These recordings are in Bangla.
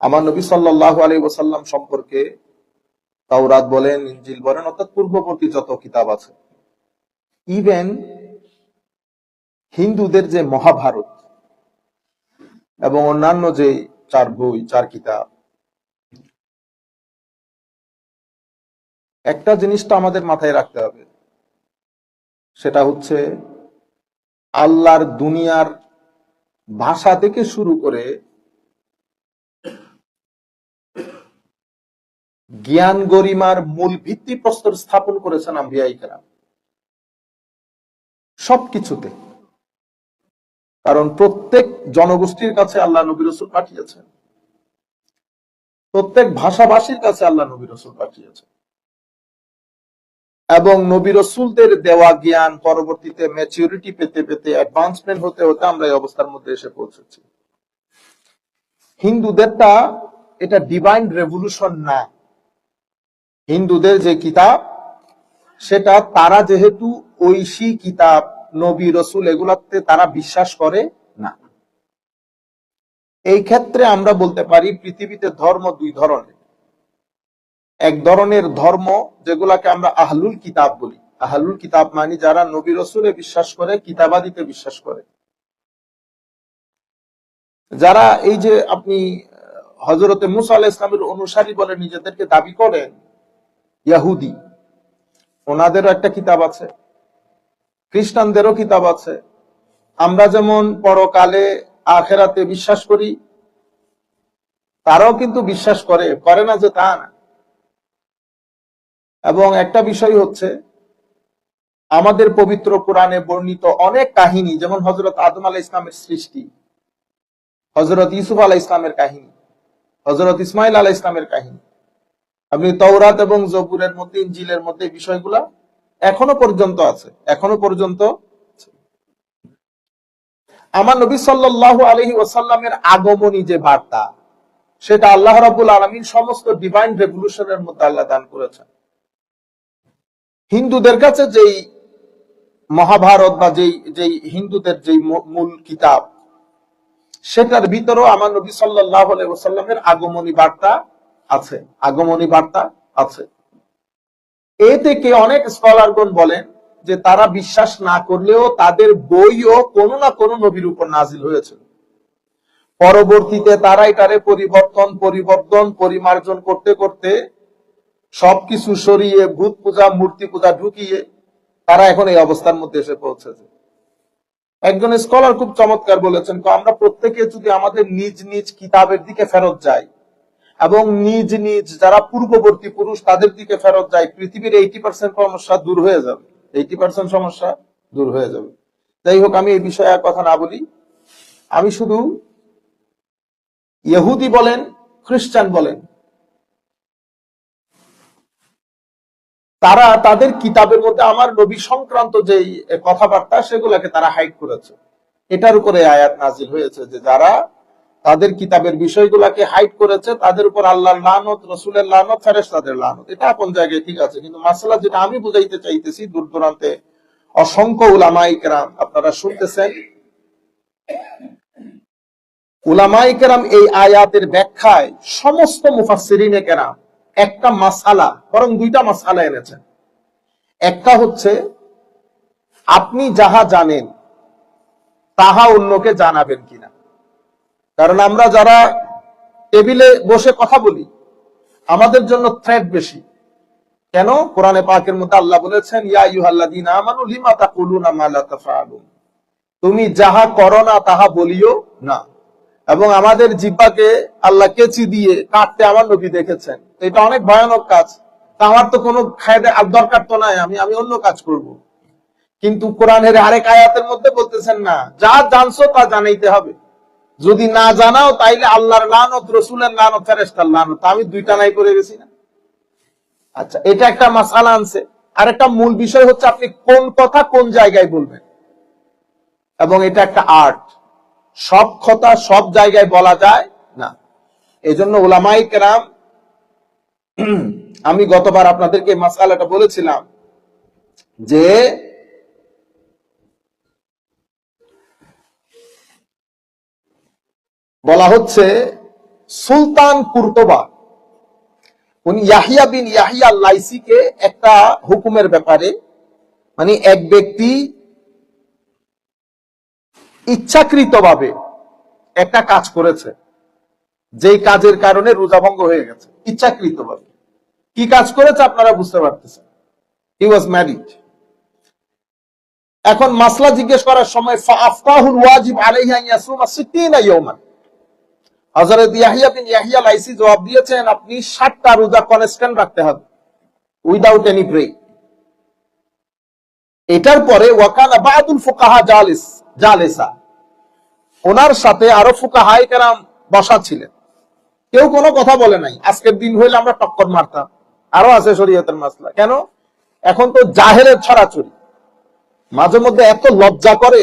আমার নবী সাল্লাল্লাহু আলাইহি ওয়াসাল্লাম সম্পর্কে তাওরাত বলেন, ইনজিল বলেন, অর্থাৎ পূর্ববর্তী যত কিতাব আছে, ইভেন হিন্দুদের যে মহাভারত এবং অন্যান্য যে চার বই, চার কিতাব, একটা জিনিসটা আমাদের মাথায় রাখতে হবে, সেটা হচ্ছে আল্লাহর দুনিয়ার ভাষা থেকে শুরু করে জ্ঞান গরিমার মূল ভিত্তি প্রস্তর স্থাপন করেছেন আম্বিয়ায়ে কেরাম সবকিছুতে। কারণ প্রত্যেক জনগোষ্ঠীর কাছে আল্লাহ নবী রাসূল পাঠিয়েছেন, প্রত্যেক ভাষাভাষীর কাছে আল্লাহ নবী রাসূল পাঠিয়েছেন, এবং নবী রাসূলদের দেওয়া জ্ঞান পরবর্তীতে ম্যাচুরিটি পেতে পেতে, অ্যাডভান্সমেন্ট হতে হতে আমরা এই অবস্থার মধ্যে এসে পৌঁছেছি। হিন্দুদেরটা এটা ডিভাইন রেভলিউশন না। হিন্দুদের যে কিতাব, সেটা তারা যেহেতু ঐশী কিতাব, নবী রাসূল এগুলাতে তারা বিশ্বাস করে না। এই ক্ষেত্রে আমরা বলতে পারি পৃথিবীতে ধর্ম দুই ধরনের। এক ধরনের ধর্ম যেগুলাকে আমরা আহলুল কিতাব বলি। আহলুল কিতাব মানে যারা নবী রাসূলে বিশ্বাস করে, কিতাবাদিতে বিশ্বাস করে, যারা এই যে আপনি হযরতে মুসা আলাইহিস সালামের অনুসারী বলে নিজেদেরকে দাবি করেন, ইহুদি, ওনাদেরও একটা কিতাব আছে, খ্রিস্টানদেরও কিতাব আছে। আমরা যেমন পরকালে আখিরাতে বিশ্বাস করি, তারাও কিন্তু বিশ্বাস করে না যে তা না। এবং একটা বিষয় হচ্ছে, আমাদের পবিত্র কোরআনে বর্ণিত অনেক কাহিনী, যেমন হযরত আদম আলাইহিস ইসলামের সৃষ্টি, হযরত ইউসুফ আলাইহিস ইসলামের কাহিনী, হযরত ইসমাইল আলাইহিস ইসলামের কাহিনী, আপনি তাওরাত এবং জবুরের মধ্যে, ইনজিলের মধ্যে এই বিষয়গুলা এখনো পর্যন্ত আছে। এখনো পর্যন্ত আমার নবী সাল্লাল্লাহু আলাইহি ওয়াসাল্লামের আগমনী যে বার্তা, সেটা আল্লাহ রাব্বুল আলামিন সমস্ত ডিভাইন রেভলিউশনের মধ্যে আল্লাহ দান করেছেন। হিন্দুদের কাছে যেই মহাভারত বা যেই হিন্দুদের যেই মূল কিতাব, সেটার ভিতরেও আমার নবী সাল্লাল্লাহু আলাইহি ওয়াসাল্লামের আগমনী বার্তা আছে। আগমনী বার্তা আছে। এ থেকে অনেক স্কলারগণ বলেন যে তারা বিশ্বাস না করলেও তাদের বইও কোনো না কোনো নবীর উপর নাজিল হয়েছিল। পরবর্তীতে তারা এটারে পরিমার্জন করতে করতে সবকিছু সরিয়ে ভূত পূজা, মূর্তি পূজা ঢুকিয়ে তারা এখন এই অবস্থার মধ্যে এসে পৌঁছেছে। একজন স্কলার খুব চমৎকার বলেছেন, আমরা প্রত্যেকে যদি আমাদের নিজ নিজ কিতাবের দিকে ফেরত যাই এবং নিজ নিজ যারা পূর্ববর্তী পুরুষ তাদের দিকে ফেরত যায়, পৃথিবীর 80% সমস্যা দূর হয়ে যাবে। 80% সমস্যা দূর হয়ে যাবে। যাই হোক, আমি এই বিষয়ে আর কথা না বলি। আমি শুধু ইহুদি বলেন, খ্রিস্টান বলেন, তারা তাদের কিতাবের মধ্যে আমার নবী সংক্রান্ত যে কথাবার্তা, সেগুলোকে তারা হাইড করেছে। এটার উপরে আয়াত নাজিল হয়েছে যে যারা তাদের কিতাবের বিষয়গুলোকে হাইড করেছে, তাদের উপর আল্লাহর লানত, রাসূলের লানত, ফেরেশতাদের লানত। এটা আপন জায়গায় ঠিক আছে, কিন্তু মাসলা যেটা আমি বুঝাইতে চাইতেছি, দূর দূরান্তে অসংখ্য উলামায়ে কেরাম আপনারা শুনতেছেন, উলামায়ে কেরাম এই আয়াতের ব্যাখ্যায় সমস্ত মুফাসসিরিনে কেরাম একটা মাসআলা, বরং দুইটা মাসআলা এনেছেন। একটা হচ্ছে, আপনি যাহা জানেন তাহা অন্যকে জানাবেন কিনা। কারণ আমরা যারা টেবিলে বসে কথা বলি, আমাদের জন্য থ্রেট বেশি। কেন? কোরআনে পাকের মধ্যে আল্লাহ বলেছেন, ইয়া আইয়ুহাল্লাযীনা আমানু লিমা তাকুলুনা মা লা তাফআলুন, তুমি যাহা করো না তাহা বলিও না। এবং আমাদের জিহ্বাকে আল্লাহ কেচি দিয়ে কাটতে আমার নবী দেখেছেন। এটা অনেক ভয়ানক কাজ। আমার তো কোনো খায়দা দরকার তো নাই, আমি অন্য কাজ করব। কিন্তু কোরআনের আরেক আয়াতের মধ্যে বলতেছেন, না, যা জানছো তা জানাইতে হবে। যদি না জানাও তাইলে আল্লাহর লানত, রাসূলের লানত, ফেরেশতার লানত। আমি দুইটা নাই করে গেছি না। আচ্ছা, এটা একটা মাসআলা আনছে। আর একটা মূল বিষয় হচ্ছে আপনি কোন কথা কোন জায়গায় বলবেন, এবং এটা একটা আর্ট। সব কথা সব জায়গায় বলা যায় না। এজন্য উলামায়ে কেরাম, আমি গতবার আপনাদেরকে মাসআলাটা বলেছিলাম যে বলা হচ্ছে সুলতান কুরতবা উনি ইয়াহিয়া বিন ইয়াহিয়া লাইসিকে একটা হুকুমের ব্যাপারে, মানে এক ব্যক্তি ইচ্ছাকৃতভাবে একটা কাজ করেছে, যেই কাজের কারণে রোজা ভঙ্গ হয়ে গেছে, ইচ্ছাকৃতভাবে। কি কাজ করেছে আপনারা বুঝতে পারতেছেন? হি ওয়াজ ম্যারিড। এখন মাসলা জিজ্ঞেস করার সময় ফাআফতাহুল ওয়াজিব আলাইহি আন ইয়াসুমা 60 ইয়াওমান, হযরত ইয়াহিয়া বিন ইয়াহিয়া লাইসি জবাব দিয়েছেন আপনি 60টা রোজা কনস্ট্যান্ট রাখতে হবে, উইদাউট এনি ব্রেক। এটার পরে ওয়াকানা বাদুল ফুকাহা জালিসা, ওনার সাথে আরো ফুকাহায়ে কেরাম বসা ছিলেন, কেউ কোনো কথা বলে নাই। আজকের দিন হইলে আমরা টক্কর মারতাম, আরো আছে শরীয়তের মাসলা। কেন? এখন তো জাহেলের ছড়াছড়ি, মাঝে মধ্যে এত লজ্জা করে,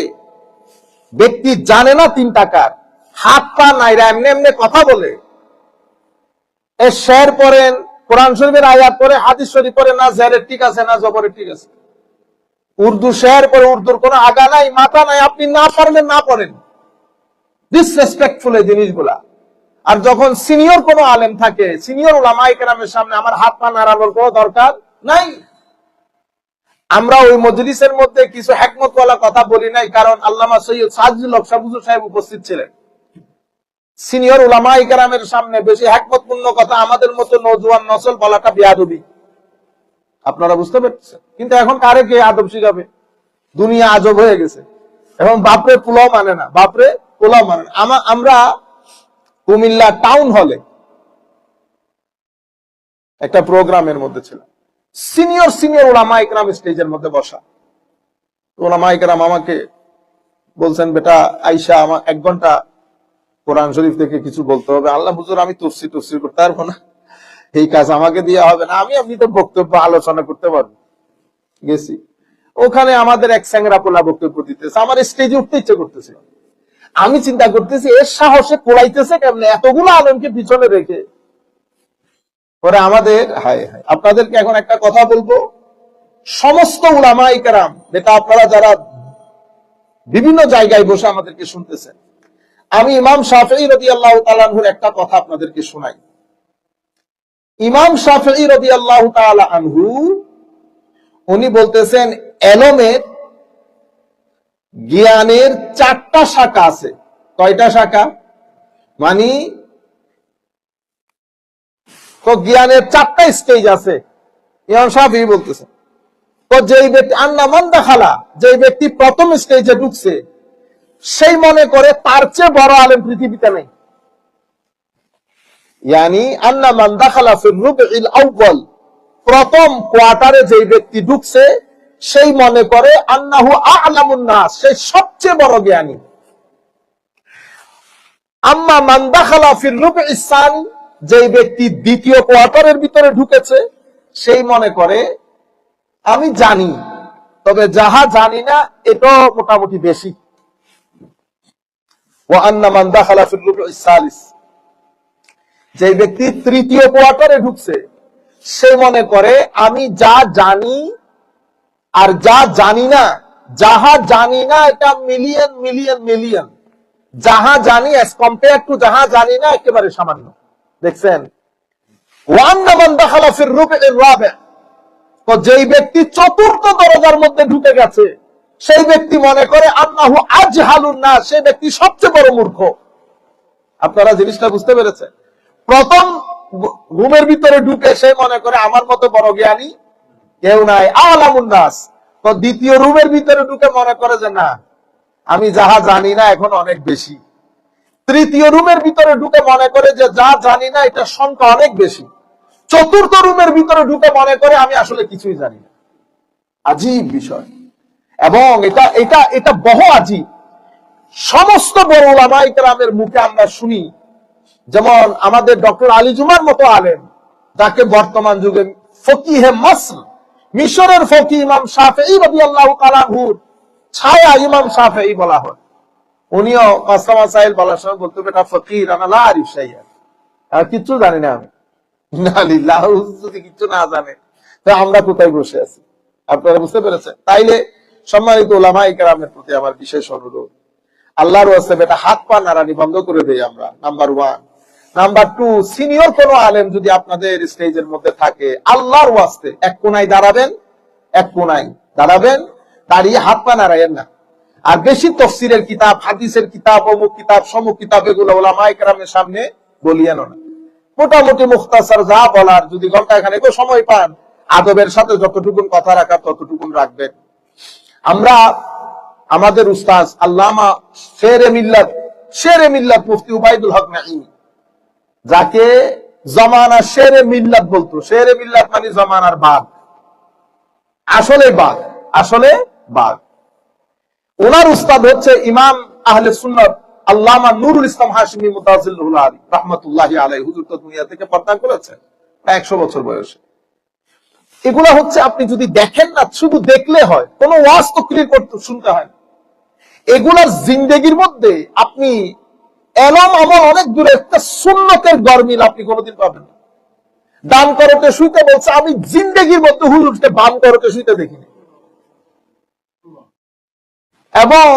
ব্যক্তি জানে না 3 টাকার, হাত পা নাইরা এমনি এমনি কথা বলে। এ শের পড়েন, কোরআন শরীফের আয়াত পড়ে, হাদিস শরীফ পড়ে, না জেরের ঠিক আছে না জবরের ঠিক আছে। উর্দু শের পড়ে, উর্দুর কোনো আগা নাই মাথা নাই, আপনি না পারলেন না পড়েন। ডিসরেসপেক্টফুল এই জিনিসগুলা। আর যখন সিনিয়র কোনো আলেম থাকে, সিনিয়র উলামায়ে কেরামের সামনে আমার হাত পা নাড়ানোর কোনো দরকার নাই। আমরা ওই মজলিসের মধ্যে কিছু হিকমতওয়ালা কথা বলি নাই, কারণ আল্লামা সৈয়দ সাজিদুল হক শাহবুজুর সাহেব উপস্থিত ছিলেন। সিনিয়র উলামায়ে কেরামের সামনে বেশি হিকমতপূর্ণ কথা আমাদের মতো নওজোয়ান নসল বলাটা বেয়াদবি। আপনারা বুঝতে পারছেন? কিন্তু এখন কারে কে আদব শিখাবে? দুনিয়া আজব হয়ে গেছে। এখন বাপরে পোলাও মানে না, বাপরে পোলাও মানে না। আমরা কুমিল্লা টাউন হলে একটা প্রোগ্রামের মধ্যে ছিলাম, সিনিয়র উলামায়ে কেরাম স্টেজের মধ্যে বসা। উলামায়ে কেরাম আমাকে বলছেন, বেটা আইসা আমার 1 ঘন্টা কোরআন শরীফ থেকে কিছু বলতে হবে। আল্লাহ হুজুর আমি তফসির করতে পারবো না, এই কাজ আমাকে দিয়ে হবে না, আমি তো বক্তব্য আলোচনা করতে পারবো। গেছি ওখানে, আমাদের এক স্যাংরা পোলা বক্তব্য দিতেছে, আমার স্টেজে উঠতে ইচ্ছে করতেছে। আমি চিন্তা করতেছি এর সাহসে কোলাইতেছে কেমনে এতগুলো আলেমকে পিছনে রেখে। পরে আমাদের আপনাদেরকে এখন একটা কথা বলবো, সমস্ত উলামায়ে কেরাম, যেটা আপনারা যারা বিভিন্ন জায়গায় বসে আমাদেরকে শুনতেছেন, আমি ইমাম শাফিঈ রাদিয়াল্লাহু তাআলা আনহুর একটা কথা আপনাদেরকে শোনাই। ইমাম শাফিঈ রাদিয়াল্লাহু তাআলা আনহু উনি বলতেছেন, এলমের জ্ঞানের 4টা শাখা আছে। কয়টা শাখা? মানে তো জ্ঞানের 4টা স্টেজ আছে। ইমাম শাফিঈ বলতেছেন, তো যেই ব্যক্তি আন্না মান দাখালা, যেই ব্যক্তি প্রথম স্টেজে ঢুকছে, সেই মনে করে তার চেয়ে বড় আলেম পৃথিবীতে নেই। ইয়ানি আন্না মান দাখালা ফির রুবইল আউয়াল, প্রথম কোয়ার্টারে যেই ব্যক্তি ঢুকছে, সেই মনে করে আন্নাহু আ'লামুন নাস, সে সবচেয়ে বড় জ্ঞানী। আম্মা মান দাখালা ফির রুবইস সানি, যেই ব্যক্তি দ্বিতীয় কোয়ার্টারের ভিতরে ঢুকেছে, সেই মনে করে আমি জানি, তবে যাহা জানি না এটা মোটামুটি বেশি। ওয়া আন্না মান দাখালা ফির রুবইস সালিস, যেই ব্যক্তি তৃতীয় কোয়ার্টারে ঢুকছে, সে মনে করে আমি যা জানি আর যা জানি না, যাহা জানি না এটা মিলিয়ন মিলিয়ন মিলিয়ন, যাহা জানি অ্যাজ কম্পেয়ার টু যাহা জানি না একেবারে সামান্য। দেখছেন? ওয়ান্না মান দাখালা ফির রুবইর রাবি, তো যেই ব্যক্তি চতুর্থ দরজার মধ্যে ঢুকে গেছে, সেই ব্যক্তি মনে করে আন্নাহু আজহালুন নাস, সেই ব্যক্তি সবচেয়ে বড় মূর্খ। আপনারা জিনিসটা বুঝতে পেরেছেন? প্রথম রুমের ভিতরে ঢুকে সে মনে করে আমার মতো বড় জ্ঞানী কেউ নাই, আ'লামুন নাস। তো দ্বিতীয় রুমের ভিতরে ঢুকে মনে করে যে না, আমি যাহা জানি না এখন অনেক বেশি। তৃতীয় রুমের ভিতরে ঢুকে মনে করে যে যা জানি না এটা সংখ্যা অনেক বেশি। চতুর্থ রুমের ভিতরে ঢুকে মনে করে আমি আসলে কিছুই জানি না। আজীব বিষয়, এবং এটা বহু আজীব। সমস্ত বড় উলামায়ে কেরামের মুখে আমরা শুনি, যেমন আমাদের ডক্টর আলী জুমার মতো আলেম, যাকে বর্তমান যুগে ফকিহে মিসর, মিশরের ফকি ইমাম শাফিঈ রাদিয়াল্লাহু তাআলা আনহুর ছায়া ইমাম শাফিঈ বলা হয়। উনিও মাসলা মাসাইল বলার সময় বলতে, বেটা ফকির আনা লা আরিফ শাইআ, আর কিচ্ছু জানি না আমি। ইন্না লিল্লাহি, যদি কিচ্ছু না জানে তো আমরা কোথায় বসে আছি? আপনারা বুঝতে পেরেছেন? তাইলে সম্মানিত উলামায়ে কেরামের প্রতি আমার বিশেষ অনুরোধ, আল্লাহর ওয়াস্তে বেটা হাত পা নাড়ানি বন্ধ করে দেই আমরা, নাম্বার 1। নাম্বার 2, সিনিয়র কোন আলেম যদি আপনাদের স্টেজের মধ্যে থাকে, আল্লাহর ওয়াস্তে এক কোনায় দাঁড়াবেন, এক কোনায় দাঁড়াবেন, দাঁড়িয়ে হাত পা নাড়াইয়েন না। আর বেশি তফসিরের কিতাব, হাদিসের কিতাব, অমুক কিতাব, সমুক কিতাব, এগুলো ওলামায়ে কেরামের সামনে বলিয়েন না। মোটামুটি মুখতাসার যা বলার, যদি ঘন্টাখানেক সময় পান, আদবের সাথে যতটুকুন কথা রাখার ততটুকুন রাখবেন। আমরা আমাদের উস্তাজ আল্লামা শেরে মিল্লাত মুফতি উবাইদুল হক নাঈমি, যাকে জমানা শেরে মিল্লাত বলতো, শেরে মিল্লাত মানে জমানার বাঘ, আসলে বাঘ, আসলে বাঘ। ওনার উস্তাদ হচ্ছে ইমাম আহলে সুন্নাত আল্লামা নুরুল ইসলাম হাশিমি মুতাজিল্লুল আলী রাহমাতুল্লাহি আলাইহি। হুজুর তো দুনিয়া থেকে পর্দা করেছেন 100 বছর বয়সে। এগুলা হচ্ছে আপনি যদি দেখেন না, শুধু দেখলে হয়, কোন ওয়াজ তো ক্লিয়ার করতে শুনতে হয়। এগুলার জিন্দেগির মধ্যে আপনি এলম আমল অনেক দূরে, একটা সুন্নতের গরমিল আপনি কোনোদিন পাবেন না। দান করতে শুইতে বলছে, আমি জিন্দেগির মধ্যে হুজুরকে বাম করতে শুইতে দেখিনি। এবং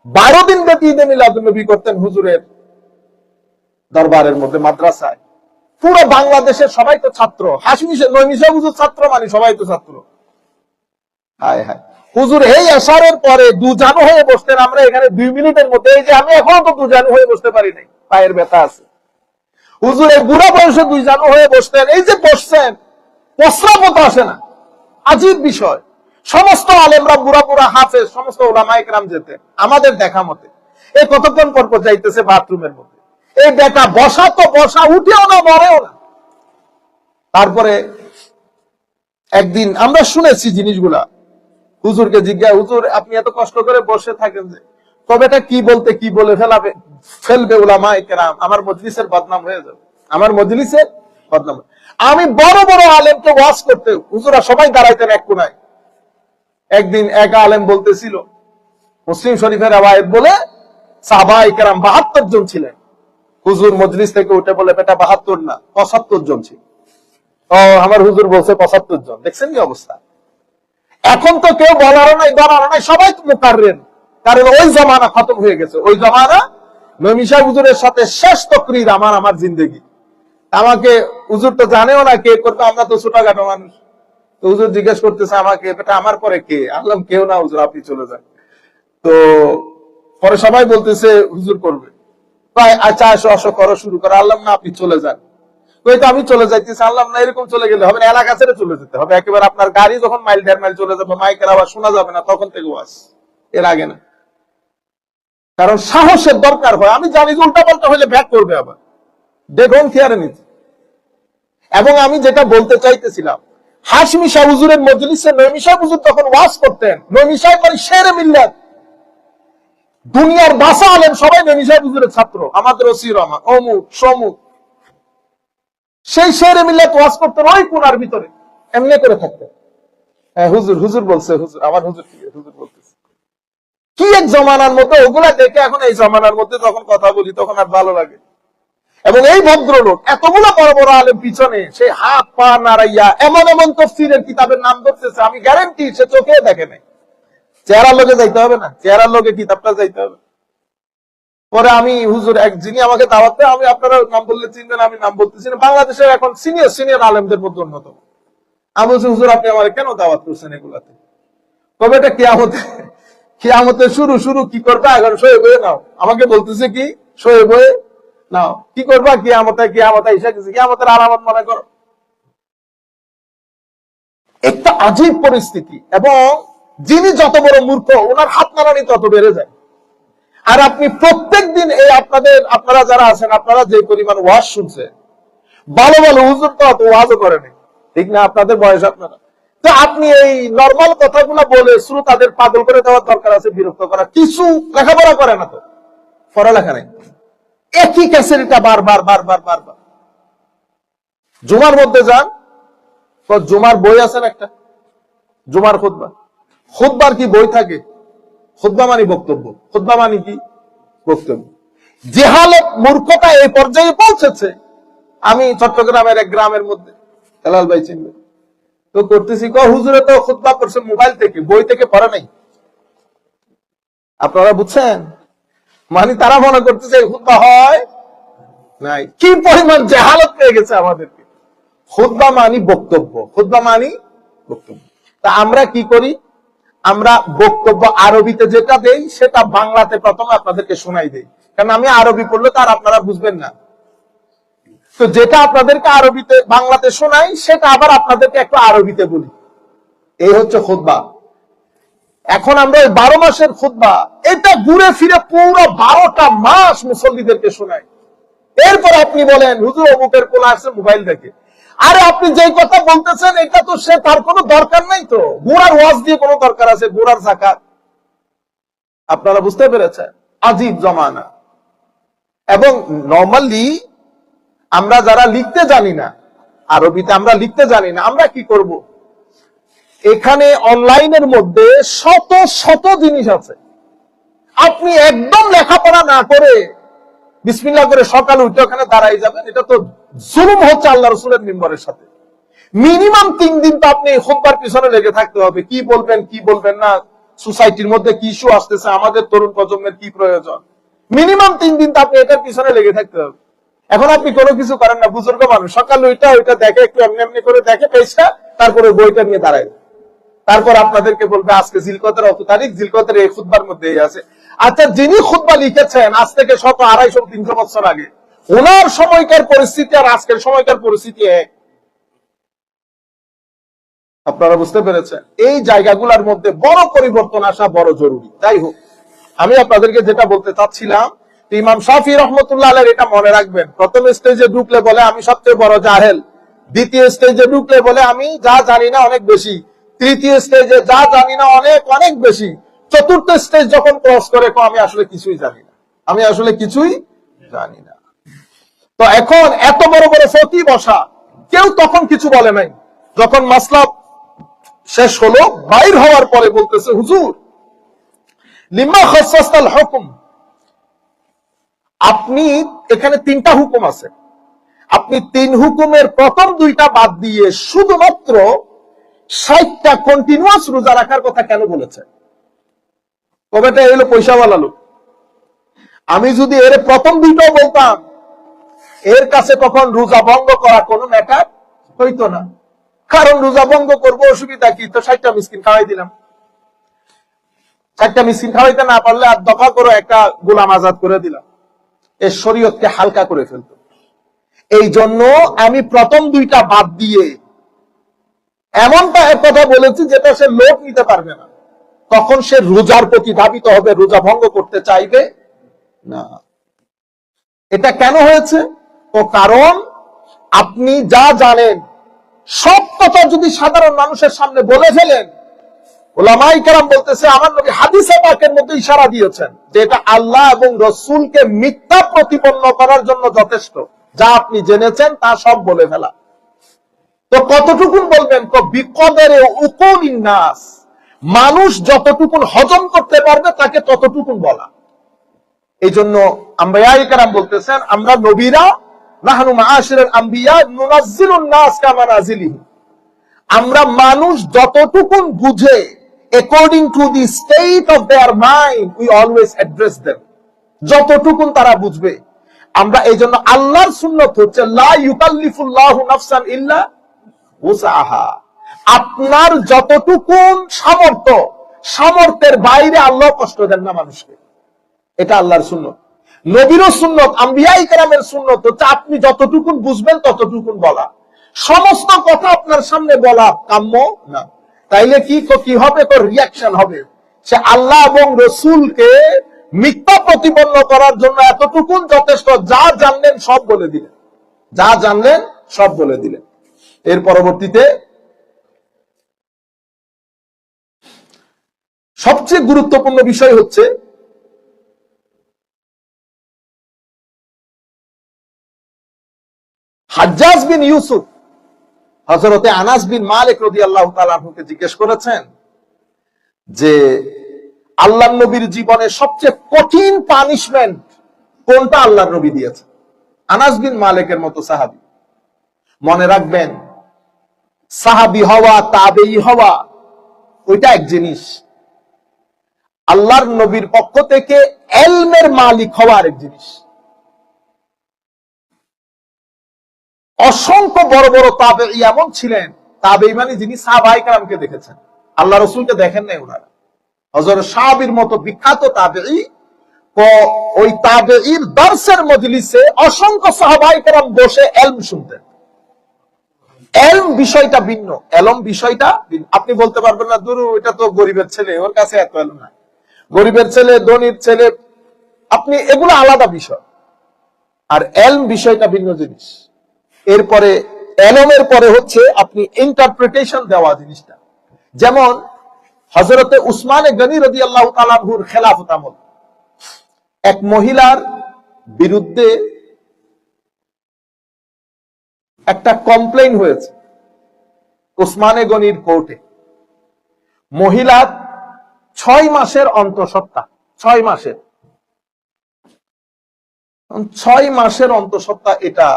12 দিন ব্যাপী ঈদে মিলাদুন্নবী করতেন হুজুরের দরবারের মধ্যে, মাদ্রাসায়। পুরো বাংলাদেশের সবাই তো ছাত্র, নৈমিষা হুজুর ছাত্র মানে সবাই তো ছাত্র। হায় হায়, হুজুর এই আসারের পরে দুজানু হয়ে বসতেন। আমরা এখানে 2 মিনিটের মধ্যে, এই যে আমি এখনো তো দুজানু হয়ে বসতে পারি নাই, পায়ের ব্যথা আছে। হুজুর এই বুড়া বয়সে দুজানু হয়ে বসতেন, এই যে বসছেন, প্রস্রাবও তো আসে না। আজীব বিষয়। সমস্ত আলেমরা বুড়া বুড়া হাফেজ, সমস্ত ওলামায়ে কেরাম যেতেন আমাদের দেখা মতে। এই কতক্ষণ পর পর যাইতেছে বাথরুমের মধ্যে, এই বেটা বসা তো বসা, উঠেও না মরেও না। তারপরে একদিন আমরা শুনেছি জিনিসগুলা, হুজুরকে জিজ্ঞাসা, হুজুর আপনি এত কষ্ট করে বসে থাকেন যে, তবে এটা কি বলতে কি বলে ফেলবে উলামায়ে কেরাম, আমার মজলিসের বদনাম হয়ে যাবে, আমার মজলিসের বদনাম। আমি বড় বড় আলেমকে ওয়াজ করতে, হুজুরা সবাই দাঁড়াইতেন এক কোনায়। একদিন এক আলেম বলতেছিল, মুসলিম শরীফের রওয়ায়াত বলে সাহাবায়ে কেরাম 72 জন ছিলেন। হুজুর মজলিস থেকে উঠে বলে, বেটা 72 না 75 জন ছিল। ও আমার হুজুর বলছে 75 জন। দেখছেন কি অবস্থা? এখন তো কেউ বলারও নাই, বলারও নাই, সবাই তো মুকাররির। কারণ ওই জমানা খতম হয়ে গেছে। ওই জমানা নমিশা হুজুরের সাথে শেষ তকরির আমার জিন্দেগি। আমাকে হুজুর তো জানেও না কে করবে, আমরা তো ছোটখাটো মানুষ। তো হুজুর জিজ্ঞেস করতেছে আমাকে, বেটা আমার পরে কে? আল্লাহ কেউ না হুজুর, আপনি চলে যান। তো পরে সবাই বলতেছে হুজুর করবে। আচ্ছা আসো আসো, করো, শুরু করো। আল্লাহ না, আপনি চলে যান। তো আমি চলে যাইতেছি। আল্লাহ না, এরকম চলে গেলে হবে না, এলাকা ছেড়ে চলে যেতে হবে। একেবারে আপনার গাড়ি যখন মাইল 1.5 মাইল চলে যাবে, মাইকের আওয়াজ শোনা যাবে না, তখন থেকে ওয়াজ, এর আগে না। কারণ সাহসের দরকার হয়। আমি জানি যে উল্টা পাল্টা হলে ব্যাক করবে আবার, দেখুন খেয়ারে নিতে। এবং আমি যেটা বলতে চাইতেছিলাম, হাশমি শাহ হুজুরের মজলিসে নৈমিষা হুজুর তখন ওয়াজ করতেন। নৈমিষায় মানে শেরে মিল্লাত, দুনিয়ার ভাষা আলেম সবাই নৈমিষা হুজুরের ছাত্র, আমাদের ওসি রহমান, অমুক সমুক। সেই শেরে মিল্লাত ওয়াজ করতেন ওই কোনার ভিতরে, এমনি করে থাকতেন। হ্যাঁ হুজুর, হুজুর বলছে, হুজুর আমার হুজুর কি, হুজুর বলতেছে। কি এক জমানার মধ্যে, ওগুলা দেখে এখন এই জমানার মধ্যে যখন কথা বলি তখন আর ভালো লাগে। এবং এই ভদ্রলোক এতগুলো বড় বড় আলেম পিছনে, সে হাত পা নাড়াইয়া এমন এমন তফসিরের কিতাবের নাম ধরতেছে, আমি গ্যারান্টি সে চোখে দেখে নাই। চেহারার লোকে যাইতে হবে না, চেহারার লোকে কিতাবটা যাইতে হবে। পরে আমি হুজুর এক যিনি আমাকে দাওয়াত দেয়, আমি আপনারা নাম বললে চিনবেন, আমি নাম বলতেছি না, বাংলাদেশের এখন সিনিয়র আলেমদের মধ্যে অন্যতম। আমি বলছি, হুজুর আপনি আমার কেন দাওয়াত করছেন এগুলাতে? তবে এটা কিয়ামতে শুরু কি করবে, এখন সয়ে বয়ে নাও। আমাকে বলতেছে কি, সয়ে বয়ে নাও, কি করবা কিয়ামতে এসে গেছে, কিয়ামতের আলামত মনে করো। একটা আজীব পরিস্থিতি। এবং যিনি যত বড় মূর্খ, ওনার হাত নাড়ানি তত বেড়ে যায়। আর আপনি প্রত্যেক দিন এই আপনারা যারা আছেন, আপনারা যে পরিমাণ ওয়াজ শুনছেন, ভালো ভালো হুজুর তো অত ওয়াজও করেনি, ঠিক না? আপনাদের বয়স আপনারা তো, আপনি এই নর্মাল কথাগুলো বলে শ্রোতাদের পাগল করে দেওয়ার দরকার আছে, বিরক্ত করা। কিছু লেখাপড়া করে না তো, পড়ালেখা নেই, একই ক্যাসেটটা বারবার। জুমার মধ্যে যান, তো জুমার বই আছেন একটা, জুমার খুতবার কি বই থাকে? খুতবা মানে বক্তব্য, খুতবা মানে কি বক্তব্য। জেহালত মূর্খতা এই পর্যায়ে পৌঁছেছে। আমি চট্টগ্রামের এক গ্রামের মধ্যে, হেলাল ভাই চিনবে, তো করতেছি, হুজুরে তো খুতবা করছে মোবাইল থেকে, বই থেকে পড়া নাই। আপনারা বুঝছেন? মানে তারা মনে করতেছে খুতবা হয় নাই। কি পরিমাণ জাহালত পেয়ে গেছে আমাদেরকে। খুতবা মানি বক্তব্য, খুতবা মানি বক্তব্য। তা আমরা কি করি? আমরা বক্তব্য আরবিতে যেটা দেই সেটা বাংলাতে প্রথমে আপনাদেরকে শোনাই দেই, কারণ আমি আরবি পড়লে তার আপনারা বুঝবেন না। তো যেটা আপনাদেরকে আরবিতে বাংলাতে শোনাই সেটা আবার আপনাদেরকে একটু আরবিতে বলি। এই হচ্ছে খুতবা। এখন আমরা 12 মাসের খুতবা এটা ঘুরে ফিরে পুরো 12টা মাস মুসল্লিদেরকে শোনাই। এরপর আপনি বলেন হুজুর অমুকের কোন আসছে মোবাইল দেখে। আরে আপনি যেই কথা বলতেছেন এটা তো সে তার কোনো দরকার নাই। তো গোড়ার ওয়াজ দিয়ে কোনো দরকার আছে? গোড়ার জাকাত। আপনারা বুঝতে পেরেছেন? আজীব জমানা। এবং নরমালি আমরা যারা লিখতে জানি না, আরবিতে আমরা লিখতে জানি না, আমরা কি করব? এখানে অনলাইনের মধ্যে শত শত জিনিস আছে। আপনি একদম লেখাপড়া না করে বিসমিল্লাহ করে সকালে উঠে ওখানে দাঁড়াই যাবেন, এটা তো জুলুম হচ্ছে আল্লাহ রাসূলের মিম্বরের সাথে। মিনিমাম 3 দিন তো আপনি খুতবার পিছনে লেগে থাকতে হবে। কি বলবেন কি বলবেন না, সোসাইটির মধ্যে কি ইস্যু আসতেছে, আমাদের তরুণ প্রজন্মের কি প্রয়োজন, মিনিমাম 3 দিন তো আপনি এটার পিছনে লেগে থাকতে হবে। এখন আপনি কোনো কিছু করেন না, বুজুর্গ মানুষ, সকালে ওইটা দেখে, একটু এমনি এমনি করে দেখে পেজটা, তারপরে বইটা নিয়ে দাঁড়ায়। তারপর আপনাদেরকে বলবে আজকে জিলকদের অত তারিখ, জিলকদের এই খুতবার মধ্যে আছে। আচ্ছা, যিনি খুতবা লিখেছেন আজ থেকে 100, 250, 300 বছর আগে, ওনার সময়কার পরিস্থিতি আর আজকের সময়কার পরিস্থিতি এক। আপনারা বুঝতে পেরেছেন? এই জায়গাগুলোর মধ্যে বড় পরিবর্তন আসা বড় জরুরি। যাই হোক, আমি আপনাদেরকে যেটা বলতে চাচ্ছিলাম, ইমাম শাফি রহমতুল্লাহ আলাইহি এটা মনে রাখবেন। প্রথম স্টেজে ঢুকলে বলে আমি সবচেয়ে বড় জাহেল, দ্বিতীয় স্টেজে ঢুকলে বলে আমি যা জানি না অনেক বেশি, তৃতীয় স্টেজে যা জানি না অনেক অনেক বেশি, চতুর্থ স্টেজ যখন ক্রস করে আমি আসলে কিছুই জানি না, আমি আসলে কিছুই জানি না। তো এখন এত বড় বড় ফকি বসা, কেউ তখন কিছু বলে নাই। যখন মাসলা শেষ হলো, বাইর হওয়ার পরে বলতেছে হুজুর লিমা খাসাসতাল হুকুম, আপনি এখানে 3টা হুকুম আছে, আপনি 3 হুকুমের প্রথম 2টা বাদ দিয়ে শুধুমাত্র 60টা কন্টিনিউয়াস রোজা রাখার কথা কেন বলেছে? কবেটা এলো পয়সাওয়ালা লোক। আমি যদি এর প্রথম 2টাও বলতাম, এর কাছে তখন রোজা ভঙ্গ করা কোনো ম্যাটার হইতো না। কারণ রোজা ভঙ্গ করবো, অসুবিধা কি? তো 60টা মিসকিন খাওয়াই দিলাম। 60টা মিসকিন খাওয়াইতে না পারলে আর দফা করে একটা গোলাম আজাদ করে দিলাম। এর শরীয়তকে হালকা করে ফেলতো। এই জন্য আমি প্রথম 2টা বাদ দিয়ে এমনটা এক কথা বলেছি যেটা সে লোক নিতে পারবে না। তখন সে রোজার প্রতি ধাবিত হবে, রোজা ভঙ্গ করতে চাইবে না। এটা কেন হয়েছে? তো কারণ আপনি যা জানেন সব কথা যদি সাধারণ মানুষের সামনে বলে ফেলেন, উলামায়ে কেরাম বলতেছে, আমার নবী হাদিসে পাকের মধ্যে ইশারা দিয়েছেন যে এটা আল্লাহ এবং রাসূলকে মিথ্যা প্রতিপন্ন করার জন্য যথেষ্ট। যা আপনি জেনেছেন তা সব বলে ফেলা। তো কতটুকুন বলবেন? তো বিকদরে উকুলিন নাস, মানুষ যতটুকুন হজম করতে পারবে তাকে ততটুকুন বলা। এই জন্য আম্বিয়ায়ে কেরাম বলতেছেন, আমরা নবীরা নাহনু মাআশিরুল আম্বিয়া নুনাজ্জিলুন নাস কামা নাজিলিহি, আমরা মানুষ যতটুকুন বুঝে according to the state of their mind we always address them, যতটুকুন তারা বুঝবে। আমরা এই জন্য আল্লাহর সুন্নত হচ্ছে লা ইউকাল্লিফুল্লাহু নাফসান ইল্লা উসআহা, আপনার যতটুকুন সামর্থ্য, সামর্থ্যের বাইরে আল্লাহ কষ্ট দেন না মানুষকে। এটা আল্লাহর সুন্নত। নবীর সুন্নত, আম্বিয়ায়ে কেরামের সুন্নত হচ্ছে আপনি যতটুকুন বুঝবেন ততটুকুন বলা। সমস্ত কথা আপনার সামনে বলা কাম্য না। তাইলে কি হবে? রিয়াকশন হবে। সে আল্লাহ এবং রসুলকে মিথ্যা প্রতিপন্ন করার জন্য এতটুকুন যথেষ্ট। যা জানলেন সব বলে দিলেন, যা জানলেন সব বলে দিলেন। এর পরবর্তীতে সবচেয়ে গুরুত্বপূর্ণ বিষয় হচ্ছে হাজ্জাজ বিন ইউসুফ হযরতে আনাস বিন মালিক রাদিয়াল্লাহু তাআলা আনহুকে জিজ্ঞেস করেছেন যে আল্লাহর নবীর জীবনে সবচেয়ে কঠিন পানিশমেন্ট কোনটা আল্লাহর নবী দিয়েছে? আনাস বিন মালিকের মতো সাহাবী। মনে রাখবেন, সাহাবী হওয়া, তাবেঈ হওয়া ওইটা এক জিনিস, আল্লাহর নবীর পক্ষ থেকে ইলমের মালিক হওয়া আরেক জিনিস। অসংখ্য বড় বড় তাবেঈ এমন ছিলেন, তাবেঈ মানে যিনি সাহাবায়ে কেরামকে দেখেছেন, আল্লাহ রাসূলকে দেখেন নাই ওনারা। হযরত শাবির মতো বিখ্যাত তাবেঈ, ওই তাবেঈর দর্সের মজলিসে অসংখ্য সাহাবায়ে কেরাম বসে ইলম শুনতেন। এলম বিষয়টা ভিন্ন, এলম বিষয়টা আপনি বলতে পারবেন না দুরু এটা তো গরিবের ছেলে, ওর কাছে এত এলম নাই, গরিবের ছেলে ধনীর ছেলে, আপনি এগুলো আলাদা বিষয়। আর এলম বিষয়টা ভিন্ন জিনিস। এরপরে এলমের পরে হচ্ছে আপনি ইন্টারপ্রিটেশন দেওয়া জিনিসটা। যেমন হযরতে উসমানে গনি রাদিয়াল্লাহু তাআলা আনহুর খেলাফত আমল, এক মহিলার বিরুদ্ধে একটা কমপ্লেইন হয়েছে উসমানে গনির কোর্টে। মহিলা 6 মাসের অন্তঃসত্ত্বা, 6 মাসের, 6 মাসের অন্তঃসত্ত্বা। এটা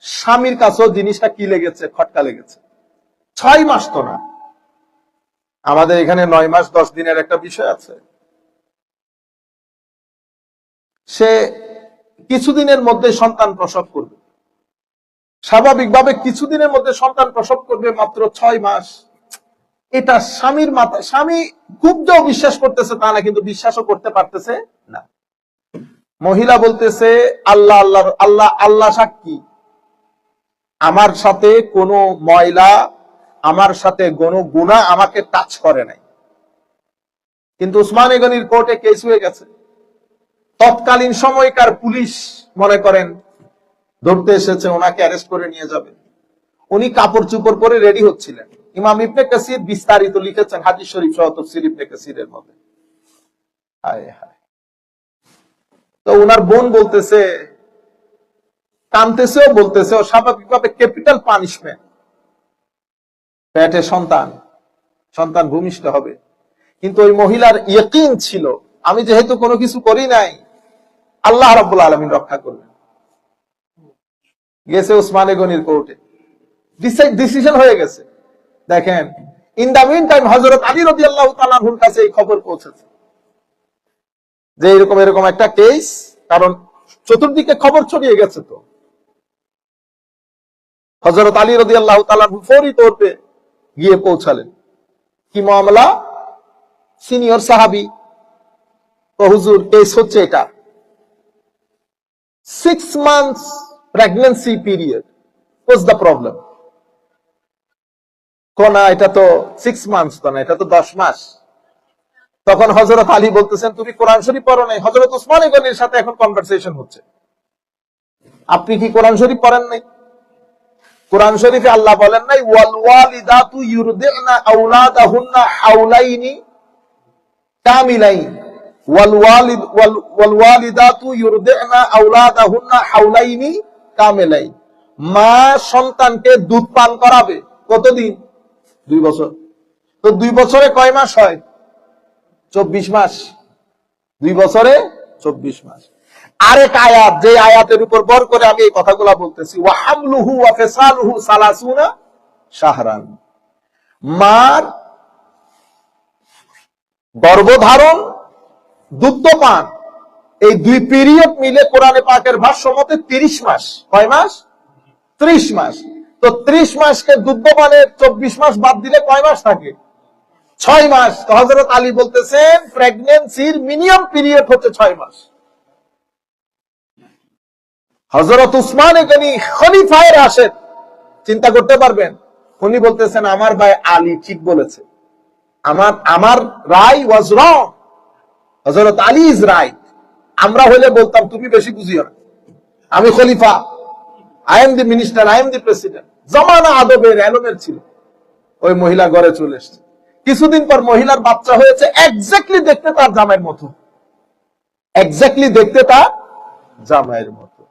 স্বামীর কাছেও জিনিসটা কি লেগেছে, খটকা লেগেছে। 6 মাস তো না, আমাদের এখানে 9 মাস 10 দিনের একটা বিষয় আছে। সে কিছুদিনের মধ্যে সন্তান প্রসব করবে, স্বাভাবিকভাবে কিছুদিনের মধ্যে সন্তান প্রসব করবে, মাত্র 6 মাস। এটা স্বামীর মাথা, স্বামী খুব যে বিশ্বাস করতেছে তা না, কিন্তু বিশ্বাসও করতে পারতেছে না। মহিলা বলতেছে আল্লাহ আল্লাহ আল্লাহ আল্লাহ সাক্ষী, আমার সাথে কোনো ময়লা, আমার সাথে কোনো গুনাহ আমাকে টাচ করে নাই। কিন্তু উসমানে গনির কোর্টে কেস হয়ে গেছে। তৎকালীন সময়কার পুলিশ মনে করেন ধরতে এসেছে, ওনাকে অ্যারেস্ট করে নিয়ে যাবে। উনি কাপড় চুপড় পরে রেডি হচ্ছিলেন। ইমাম ইবনে কাসির বিস্তারিত লিখেছেন হাদিস শরীফ সহ তাফসীর ইবনে কাসিরের মধ্যে। হায় হায়। তো ওনার বোন বলতেছে, কাঁদতেছেও, বলতেছে স্বাভাবিকভাবে ক্যাপিটাল পানিশমেন্ট, পেটে সন্তান, সন্তান ভূমিষ্ঠ হবে। কিন্তু ওই মহিলার ইয়াকিন ছিল, আমি যেহেতু কোনো কিছু করি নাই, আল্লাহ রাব্বুল আলামিন রক্ষা করবেন। গেছে উসমানে গনির কোর্টে, ডিসিশন হয়ে গেছে। দেখেন, ইন দা মিন টাইম হযরত আলী রাদিয়াল্লাহু তাআলা আনহুর কাছে এই খবর পৌঁছেছে যে এরকম এরকম একটা কেস, কারণ চতুর্দিকে খবর ছড়িয়ে গেছে। তো হযরত আলী রাদিয়াল্লাহু তাআলা আনহু ফৌরি তৌর পে গিয়ে পৌঁছালেন। কি মামলা? সিনিয়র সাহাবী, তো হুজুর কেস হচ্ছে এটা, 6 months pregnancy period, what's the problem? কোনা এটা তো 6 months তো না, এটা তো 10 মাস। তখন হযরত আলী বলতেছেন, তুমি কোরআন শরীফ পড়ো নাই? হযরত উসমানে গনির সাথে এখন কনভারসেশন হচ্ছে, আপনি কি কোরআন শরীফ পড়েন নাই? কোরআন শরীফে আল্লাহ বলেন নাই ওয়াল ওয়ালিদাতু ইউরদিনা আওলাদাহুন্না হাওলাইনি কামিলাইন, ওয়াল ওয়ালিদাতু ইউরদিনা আওলাদাহুন্না হাওলাইনি কামিলাইন। মা সন্তানকে দুধ পান করাবে কতদিন? 2 বছর। তো 2 বছরে কয় মাস হয়? 24 মাস। 2 বছরে 24 মাস। আরেক আয়াত, যে আয়াতের উপর ভর করে আমি এই কথাগুলো বলতেছি, ওয়া হামলুহু ওয়া ফিসালুহু সালাসুনা শাহরান। মার গর্ভধারণ, দুগ্ধপান, এই 2 পিরিয়ড মিলে কোরআনে পাকের ভাষ্য মতে 30 মাস। কয় মাস? 30 মাস। তো 30 মাসকে দুগ্ধপানের 24 মাস বাদ দিলে কয় মাস থাকে? 6 মাস। তো হযরত আলী বলতেছেন প্রেগন্যান্সির মিনিমাম পিরিয়ড হচ্ছে 6 মাস। হযরত উসমানে গনি খলিফায়ে রাশিদ, চিন্তা করতে পারবেন, উনি বলতেছেন আমার ভাই আলী ঠিক বলেছে, আমার রায় ওয়াজ রং, হযরত আলী ইজ রাইট। আমরা হলে বলতাম তুমি বেশি বুঝিও না, আমি খলিফা, I am the minister, I am the president. জমানা আদবের এলমের ছিল। ওই মহিলা ঘরে চলে এসেছে। কিছুদিন পর মহিলার বাচ্চা হয়েছে, এক্স্যাক্টলি দেখতে তার জামাইয়ের মতো, এক্স্যাক্টলি দেখতে তার জামাইয়ের মতো।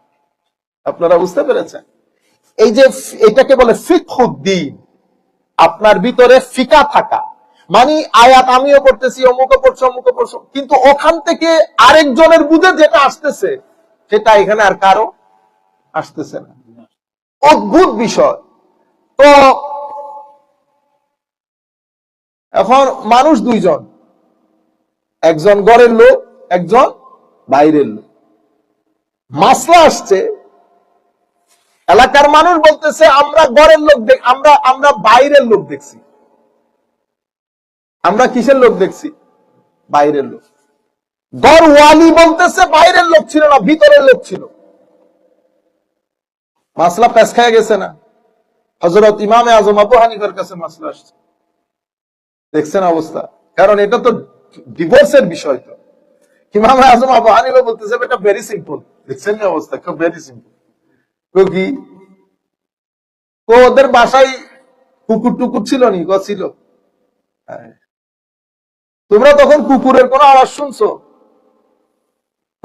আপনারা বুঝতে পেরেছেন? এই যে এটাকে বলে ফিকহুদ্দিন, আপনার ভিতরে ফিকা থাকা, মানে আয়াত আমিও পড়তেছি, অমুকও পড়ছো, অমুকও পড়ছো, কিন্তু ওখান থেকে আরেকজনের বুঝে যেটা আসতেছে সেটা এখানে আর কারো আসতেছে না। অদ্ভুত বিষয়। তো এখন মানুষ 2 জন, একজন ঘরের লোক, একজন বাইরের লোক। মাসলা আসছে এলাকার মানুষ বলতেছে আমরা ঘরের লোক আমরা বাইরের লোক দেখছি। আমরা কিসের লোক দেখছি? বাইরের লোক। ঘরওয়ালি বলতেছে বাইরের লোক ছিল না, ভিতরের লোক ছিল। মাসলা পেশ খেয়ে গেছে না? হযরত ইমামে আজম আবু হানিফার কাছে মাসলা আসছে, দেখছেন অবস্থা? কারণ এটা তো ডিভোর্সের বিষয়। তো ইমামে আজম আবু হানিফা বলতেছে এটা ভেরি সিম্পল। দেখছেন না অবস্থা? খুব ভেরি সিম্পল। কি ওদের বাসায় কুকুর টুকুর ছিল নি? ছিল। তোমরা তখন কুকুরের কোন আওয়াজ শুনছো?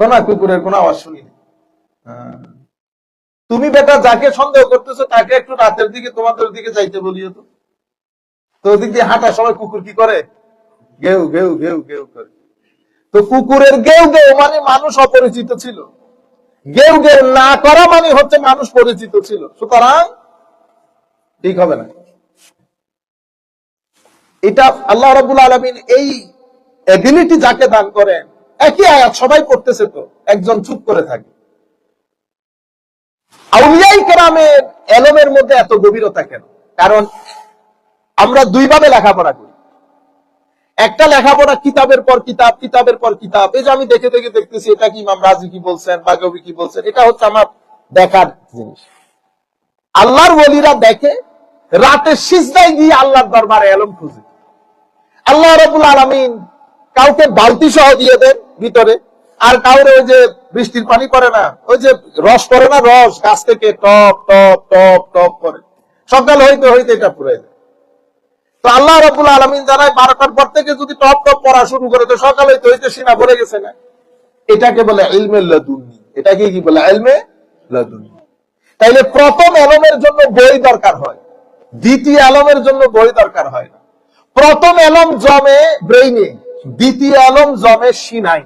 না, কুকুরের কোন আওয়াজ শুনিনি। তুমি বেটা যাকে সন্দেহ করতেছো তাকে একটু রাতের দিকে তোমাদের দিকে যাইতে বলিও তো। তো ওদিক দিয়ে হাঁটার সময় কুকুর কি করে? গেউ গেউ গেউ গেউ করে। তো কুকুরের গেউ গেউ মানে মানুষ অপরিচিত ছিল, গেউ গেউ না করা মানে হচ্ছে মানুষ পরিচিত ছিল। সুতরাং ঠিক হবে না। এটা আল্লাহ রাব্বুল আলামিন এই এবিলিটি যাকে দান করেন, একই আয়াত সবাই পড়তেছে, তো একজন চুপ করে থাকে। আউলিয়ায়ে কেরামের এলমের মধ্যে এত গভীরতা কেন? কারণ আমরা দুইভাবে লেখাপড়া করি। একটা লেখাপড়া কিতাবের পর কিতাব, কিতাবের পর কিতাব। এই যে আমি দেখে দেখে দেখতেছি এটা কি ইমাম রাজি কি বলছেন, বাগবী কি বলছেন, এটা হচ্ছে আমার দেখার জিনিস। আল্লাহর ওলিরা দেখে, রাতে সিজদায় গিয়ে আল্লাহর দরবারে এলম খুঁজে। আল্লাহ রাব্বুল আলামিন কাউকে বালতি সহ দিয়ে দেন ভিতরে, আর কাউরে ওই যে বৃষ্টির পানি করে না, ওই যে রস করে না, রস গাছ থেকে টপ টপ টপ টপ করে, সকাল হইতে হইতে এটা পুরাই দেয়। তো আল্লাহ রাব্বুল আলামিন জানায় 12টার পর থেকে যদি টপ টপ পড়া শুরু করে তো সকাল হইতে হইতে সিনা ভরে গেছে না। এটাকে বলে ইলমে লাদুন্নি। এটাকে কি বলে? ইলমে লাদুন্নি। তাইলে প্রথম এলমের জন্য বই দরকার হয়, দ্বিতীয় এলমের জন্য বই দরকার হয় না। প্রথম এলম জমে ব্রেইনে, দ্বিতীয় এলম জমে সিনাই।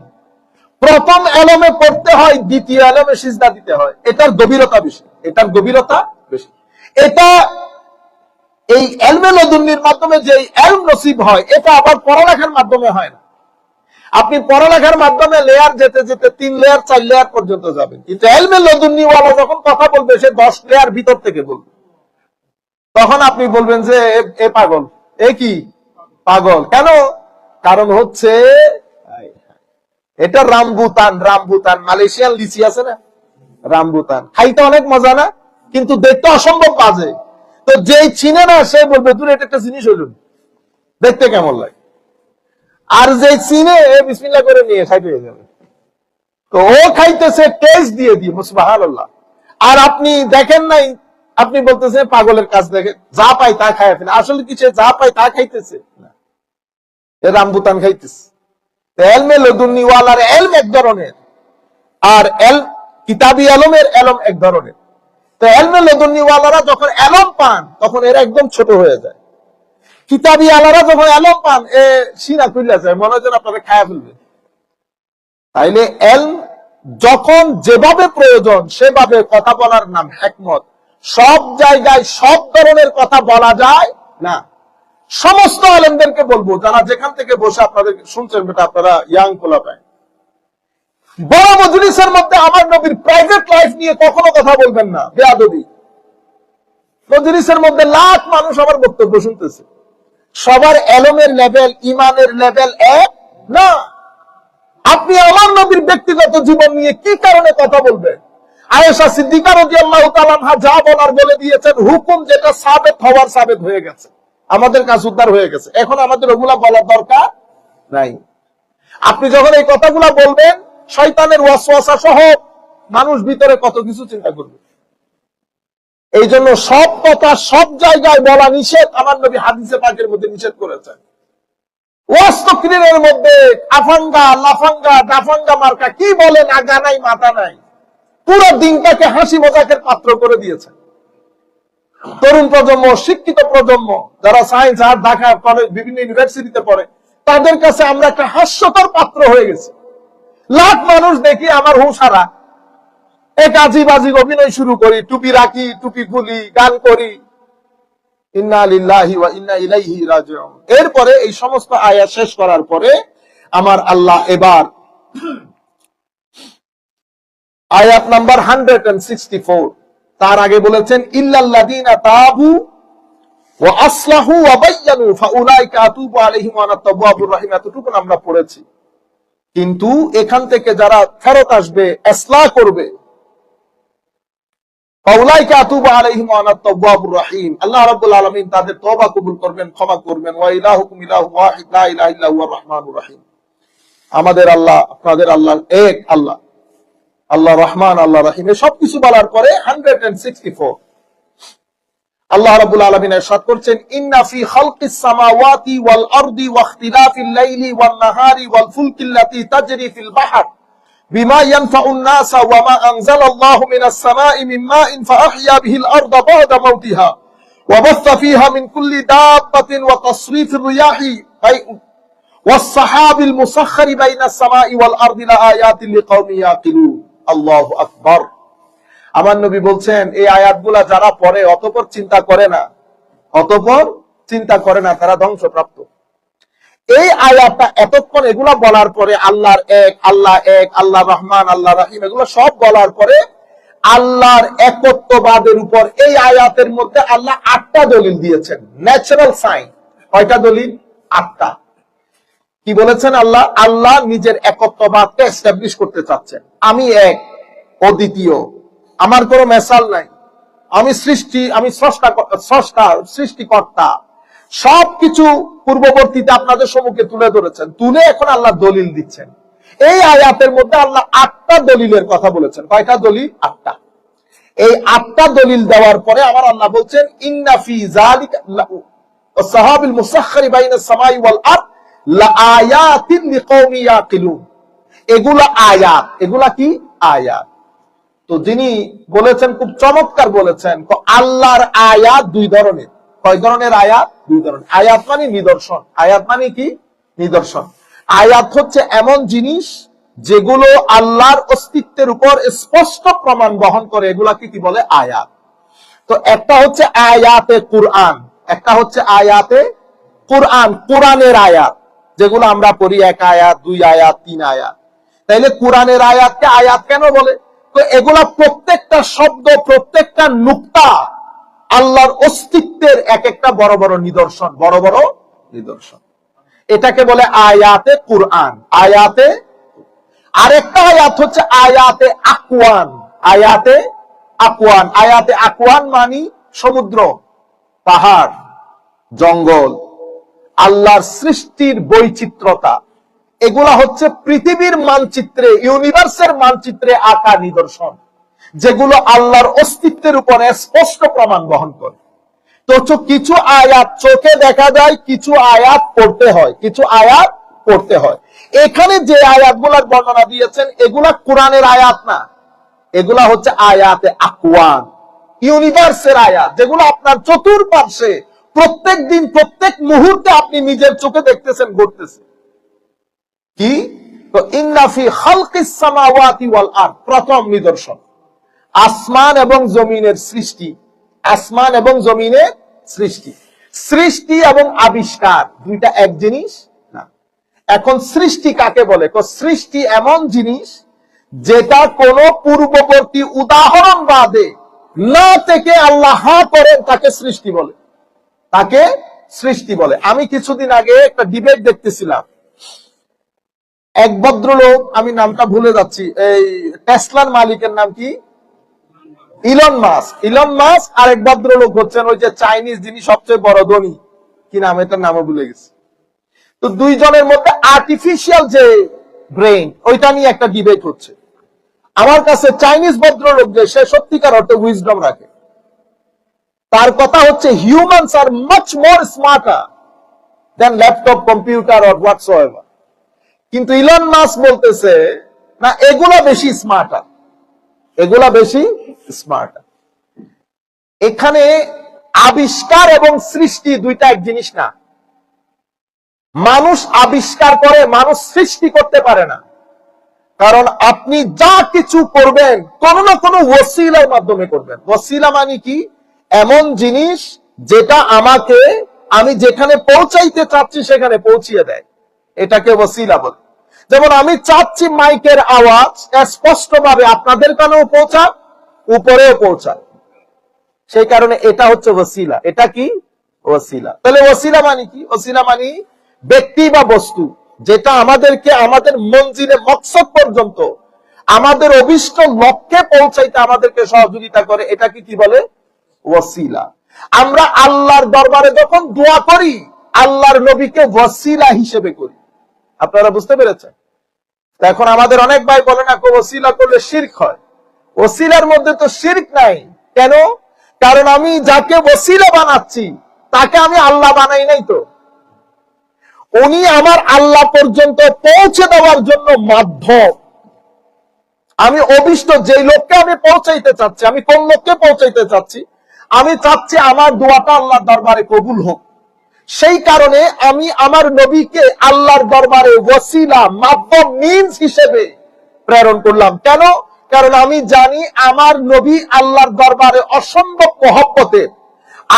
প্রথম এলমে পড়তে হয়, দ্বিতীয় এলমে সিজদা দিতে হয়। এটার গভীরতা বেশি, এটার গভীরতা বেশি। এটা এই ইলমে লাদুন্নির মাধ্যমে যে ইলম নসিব হয়, এটা আবার পড়ালেখার মাধ্যমে হয় না। আপনি পড়ালেখার মাধ্যমে লেয়ার যেতে যেতে 3 লেয়ার 4 লেয়ার পর্যন্ত যাবেন, কিন্তু ইলমে লাদুন্নি ওয়ালা যখন কথা বলবে সে 10 লেয়ার ভিতর থেকে বলবে। তখন আপনি বলবেন যে এ পাগল, এ কি পাগল। কেন? কারণ হচ্ছে এটা রামবুতান। রামবুতান মালয়েশিয়ান লিচি আছে না, রামবুতান খাইতে অনেক মজা না, কিন্তু দেখতে অসম্ভব বাজে। তো যেই চিনে না সে বলবে তুই এটা একটা জিনিস হইল, দেখতে কেমন লাগে। আর যে চিনে বিসমিল্লাহ করে নিয়ে খাইতে হয়ে যাবে। তো ও খাইতেছে টেস্ট দিয়ে দিয়ে, সুবহানাল্লাহ। আর আপনি দেখেন নাই, আপনি বলতেছে পাগলের কাজ দেখে, যা পাই তা খায় ফেলে। আসলে কি সে যা পাই তা খাইতেছে না, এ রামবুতান খাইতেছে। ইলমে লাদুন্নি ওয়ালার ইলম এক ধরনের, আর কিতাবি ইলমের ইলম এক ধরনের। তো ইলমে লাদুন্নি ওয়ালারা যখন ইলম পান তখন এরা একদম ছোট হয়ে যায়। কিতাবি আলারা যখন ইলম পান এ সিনা খুলে যায়, মনে হয় আপনারা খায়া ফেলবে। তাইলে ইলম যখন যেভাবে প্রয়োজন সেভাবে কথা বলার নাম হিকমত। সব জায়গায় সব ধরনের কথা বলা যায় না। সমস্ত আলেমদেরকে বলবো, যারা যেখান থেকে বসে আপনাদের শুনছেন, বেটা আপনারা ইয়াং পোলা পায়, বড় মজলিসের মধ্যে আমার নবীর প্রাইভেট লাইফ নিয়ে কখনো কথা বলবেন না, বেয়াদবি। মজলিসের মধ্যে লাখ মানুষ আমার বক্তব্য শুনতেছে, সবার এলমের লেভেল, ইমানের লেভেল এক না। আপনি আমার নবীর ব্যক্তিগত জীবন নিয়ে কি কারণে কথা বলবেন? আয়েশা সিদ্দিকা রাদিয়াল্লাহু তাআলা আনহা যা বলার বলে দিয়েছেন, হুকুম যেটা সাবেত হওয়ার সাবেত হয়ে গেছে, আমাদের কাজ উদ্ধার হয়ে গেছে। এখন আমাদের ওগুলা বলার দরকার নাই। আপনি যখন এই কথাগুলা বলবেন, শয়তানের ওয়াসওয়াসা সহ মানুষ ভিতরে কত কিছু চিন্তা করবে। এই জন্য সব কথা সব জায়গায় বলা নিষেধ। আমার নবী হাদিসে পাকের মধ্যে নিষেধ করেছেন। ওয়াস্তকরিরের মধ্যে আফাঙ্গা লাফাঙ্গা দাফাঙ্গা মার্কা কি বলেন, আগা নাই মাথা নাই, পুরো দিনটাকে হাসি মজাকের পাত্র করে দিয়েছেন। তরুণ প্রজন্ম, শিক্ষিত প্রজন্ম, যারা সায়েন্স আর ঢাকা কলেজ বিভিন্ন ইউনিভার্সিটিতে পড়ে, তাদের কাছে আমরা একটা হাস্যকর পাত্র হয়ে গেছি। লাখ মানুষ দেখি আমার হুঁশারা, এক আজিব আজিব অভিনয় শুরু করি, টুপি রাখি, টুপি খুলি, গান করি, ইন্না লিল্লাহি ওয়া ইন্না ইলাইহি রাজিউন। এরপরে এই সমস্ত আয়াত শেষ করার পরে আমার আল্লাহ এবার আয়াত নাম্বার 164 তার আগে বলেছেন ইল্লাল্লাযীনা তাবু ওয়া আসলাহু ওয়া বায়্যানু ফাউলাইকা আতুবু আলাইহিম ওয়া আনা তাওয়াবুর রহিম, এতটুকু আমরা পড়েছি। কিন্তু এখান থেকে যারা ফেরত আসবে, ইসলাহ করবে, ফাউলাইকা আতুবু আলাইহিম ওয়া আনা তাওয়াবুর রহিম, আল্লাহ রাব্বুল আলামিন তাদের তওবা কবুল করবেন, ক্ষমা করবেন। ওয়া ইলাহুকুম ইলাহুন ওয়াহিদ লা ইলাহা ইল্লা হুয়ার রহমানুর রহিম, আমাদের আল্লাহ আপনাদের আল্লাহ এক আল্লাহ, আল্লাহ রহমান আল্লাহ রহিম। সবকিছু বলার পরে 164 আল্লাহ রাব্বুল আলামিন ইরশাদ করছেন ইন্না ফি খালকিস সামাওয়াতি ওয়াল আরদি ওয়া ইখতিলাফিল লাইলি ওয়ান নাহারি ওয়াল ফুলকিল্লাতী তাজরি ফিল বাহর বিমা ইয়ানফাউন নাসা ওয়া মা আনজালাল্লাহু মিনাস সামাই মিন মাইন ফাআহইয়া বিহিল আরদা বা'দা মাউতিহা ওয়া বাসসা ফিহা মিন কুল্লি দাব্বাতিন ওয়া তাসরিফির রিয়াহি ওয়াস সাহাবিল মুসাখখারি বাইনাস সামাই ওয়াল আরদি লাআয়াতিন লিকাওমিন ইয়াকিলুন। আল্লাহু আকবার। আমার নবী বলছেন এই আয়াতগুলা যারা পড়ে অতঃপর চিন্তা করে না, তারা ধ্বংসপ্রাপ্ত। এই আয়াতটা এতক্ষণ এগুলা বলার পরে আল্লাহর এক, আল্লাহ রহমান, আল্লাহ রহিম, এগুলো সব বলার পরে আল্লাহর একত্ববাদের উপর এই আয়াতের মধ্যে আল্লাহ 8টা দলিল দিয়েছেন, ন্যাচারাল সাইন। কয়টা দলিল? 8টা। কি বলেছেন? আল্লাহ নিজের একত্ববাদকে এস্টাবলিশ করতে চাচ্ছেন। আমি এক, অদ্বিতীয়, আমার কোনো মেসাল নাই, আমি স্রষ্টা, সৃষ্টিকর্তা। সবকিছু পূর্ববর্তীতে আপনাদের সম্মুখে তুলে ধরেছেন, তুলে এখন আল্লাহ দলিল দিচ্ছেন। এই আয়াতের মধ্যে আল্লাহ 8টা দলিলের কথা বলেছেন। কয়টা দলিল? 8টা। এই 8টা দলিল দেওয়ার পরে আমার আল্লাহ বলছেন ইন্না ফি যালিকা সাহাবিল মুসাখখারি বাইনাস সামাই ওয়াল আরদ লাআয়াতিন লিকাওমিন ইয়াকিলুন। এগুলা আয়াত। এগুলা কি? আয়াত। তো যিনি বলেছেন খুব চমৎকার বলেছেন, আল্লাহর আয়াত 2 ধরনের। কয় ধরনের আয়াত? 2 ধরনের। আয়াত মানে নিদর্শন। আয়াত মানে কি? নিদর্শন। আয়াত হচ্ছে এমন জিনিস যেগুলো আল্লাহর অস্তিত্বের উপর স্পষ্ট প্রমাণ বহন করে, এগুলাকে কি বলে? আয়াত। তো একটা হচ্ছে আয়াতে কুরআন, একটা হচ্ছে আয়াতে কুরআন, কোরআনের আয়াত, যেগুলো আমরা পড়ি 1 আয়াত, 2 আয়াত, 3 আয়াত। তাইলে কোরআনের আয়াতকে আয়াত কেন বলে? তো এগুলা প্রত্যেকটা শব্দ, প্রত্যেকটা নুকতা আল্লাহর অস্তিত্বের এক একটা বড় বড় নিদর্শন, বড় বড় নিদর্শন। এটাকে বলে আয়াতে কুরআন। আয়াতে আরেকটা আয়াত হচ্ছে আয়াতে আকওয়ান। আয়াতে আকওয়ান। আয়াতে আকওয়ান মানে সমুদ্র, পাহাড়, জঙ্গল, আল্লাহর সৃষ্টির বৈচিত্র্যতা। এগুলা হচ্ছে পৃথিবীর মানচিত্রে, ইউনিভার্সের মানচিত্রে আঁকা নিদর্শন, যেগুলো আল্লাহর অস্তিত্বের উপরে স্পষ্ট প্রমাণ বহন করে। তো কিছু আয়াত চোখে দেখা যায়, কিছু আয়াত পড়তে হয়, কিছু আয়াত পড়তে হয়। এখানে যে আয়াতগুলোর বর্ণনা দিয়েছেন এগুলা কোরআনের আয়াত না, এগুলা হচ্ছে আয়াতে আকওয়ান, ইউনিভার্সের আয়াত, যেগুলো আপনার চতুর্পার্শ্বে প্রত্যেক দিন, প্রত্যেক মুহূর্তে আপনি নিজের চোখে দেখতেছেন, ঘটতেছে। কি? তো ইন্না ফি খালকিস সামাওয়াতি ওয়াল আরদ, প্রথম নিদর্শন আসমান এবং জমিনের সৃষ্টি। আসমান এবং জমিনের সৃষ্টি। সৃষ্টি এবং আবিষ্কার দুইটা এক জিনিস না। এখন সৃষ্টি কাকে বলে? সৃষ্টি এমন জিনিস যেটা কোন পূর্ববর্তী উদাহরণ বাদে না থেকে আল্লাহ করেন, তাকে সৃষ্টি বলে, তাকে সৃষ্টি বলে। আমি কিছুদিন আগে একটা ডিবেট দেখতেছিলাম, এক ভদ্রলোক, আমি নামটা ভুলে যাচ্ছি, এই টেসলার মালিকের নাম কি? Elon Musk. ইলন মাস্ক আর এক ভদ্রলোক হচ্ছেন ওই যে চাইনিজ, যিনি সবচেয়ে বড় ধনী, কি নাম, এটার নামও ভুলে গেছি। তো দুইজনের মধ্যে আর্টিফিশিয়াল যে ব্রেইন, ওইটা নিয়ে একটা ডিবেট হচ্ছে। আমার কাছে চাইনিজ ভদ্রলোক যে, সে সত্যিকার অর্থে উইজডম রাখে। তার কথা হচ্ছে humans R much more smarter than laptop, computer or হোয়াটসএভার। কিন্তু ইলন মাস্ক বলতেছে না, এগুলা বেশি স্মার্টার, এগুলা বেশি স্মার্টার। এখানে আবিষ্কার এবং সৃষ্টি দুইটা এক জিনিস না। মানুষ আবিষ্কার করে, মানুষ সৃষ্টি করতে পারে না। কারণ আপনি যা কিছু করবেন কোন না কোনো ওসিলার মাধ্যমে করবেন। ওসিলা মানে কি? এমন জিনিস যেটা আমাকে, আমি যেখানে পৌঁছাইতে চাচ্ছি সেখানে পৌঁছিয়ে দেয়, এটাকে ওসিলা বলে। যেমন আমি চাচ্ছি মাইকের আওয়াজ স্পষ্টভাবে আপনাদের কানেও পৌঁছাক, উপরেও পৌঁছাক, সেই কারণে এটা হচ্ছে ওসিলা। এটা কি? ওসিলা। তাহলে ওসিলা মানে কি? ওসিলা মানে ব্যক্তি বা বস্তু যেটা আমাদেরকে আমাদের মঞ্জিলে মকসদ পর্যন্ত, আমাদের অভিষ্ট লক্ষ্যে পৌঁছাইতে আমাদেরকে সহযোগিতা করে। এটাকে কি বলে? ওসিলা। আমরা আল্লাহর দরবারে যখন দোয়া করি, আল্লাহর নবীকে ওসিলা হিসেবে করি। আপনারা বুঝতে পেরেছেন? এখন আমাদের অনেক ভাই বলে না, ওসিলা করলে শিরক হয়। ওসিলার মধ্যে তো শিরক নাই। কেন? কারণ আমি যাকে ওসিলা বানাচ্ছি তাকে আমি আল্লাহ বানাই নাই তো। উনি আমার আল্লাহ পর্যন্ত পৌঁছে দেওয়ার জন্য মাধ্যম। আমি অভিষ্ট যে লোককে আমি পৌঁছাইতে চাচ্ছি, আমি কোন লোককে পৌঁছাইতে চাচ্ছি? আমি চাচ্ছি আমার দোয়াটা আল্লাহর দরবারে কবুল হোক। সেই কারণে আমি আমার নবীকে আল্লাহর দরবারে ওসিলা, মাধ্যম, মিনস হিসেবে প্রেরণ করলাম। কেন? কারণ আমি জানি আমার নবী আল্লাহর দরবারে অসম্ভব মহব্বতের।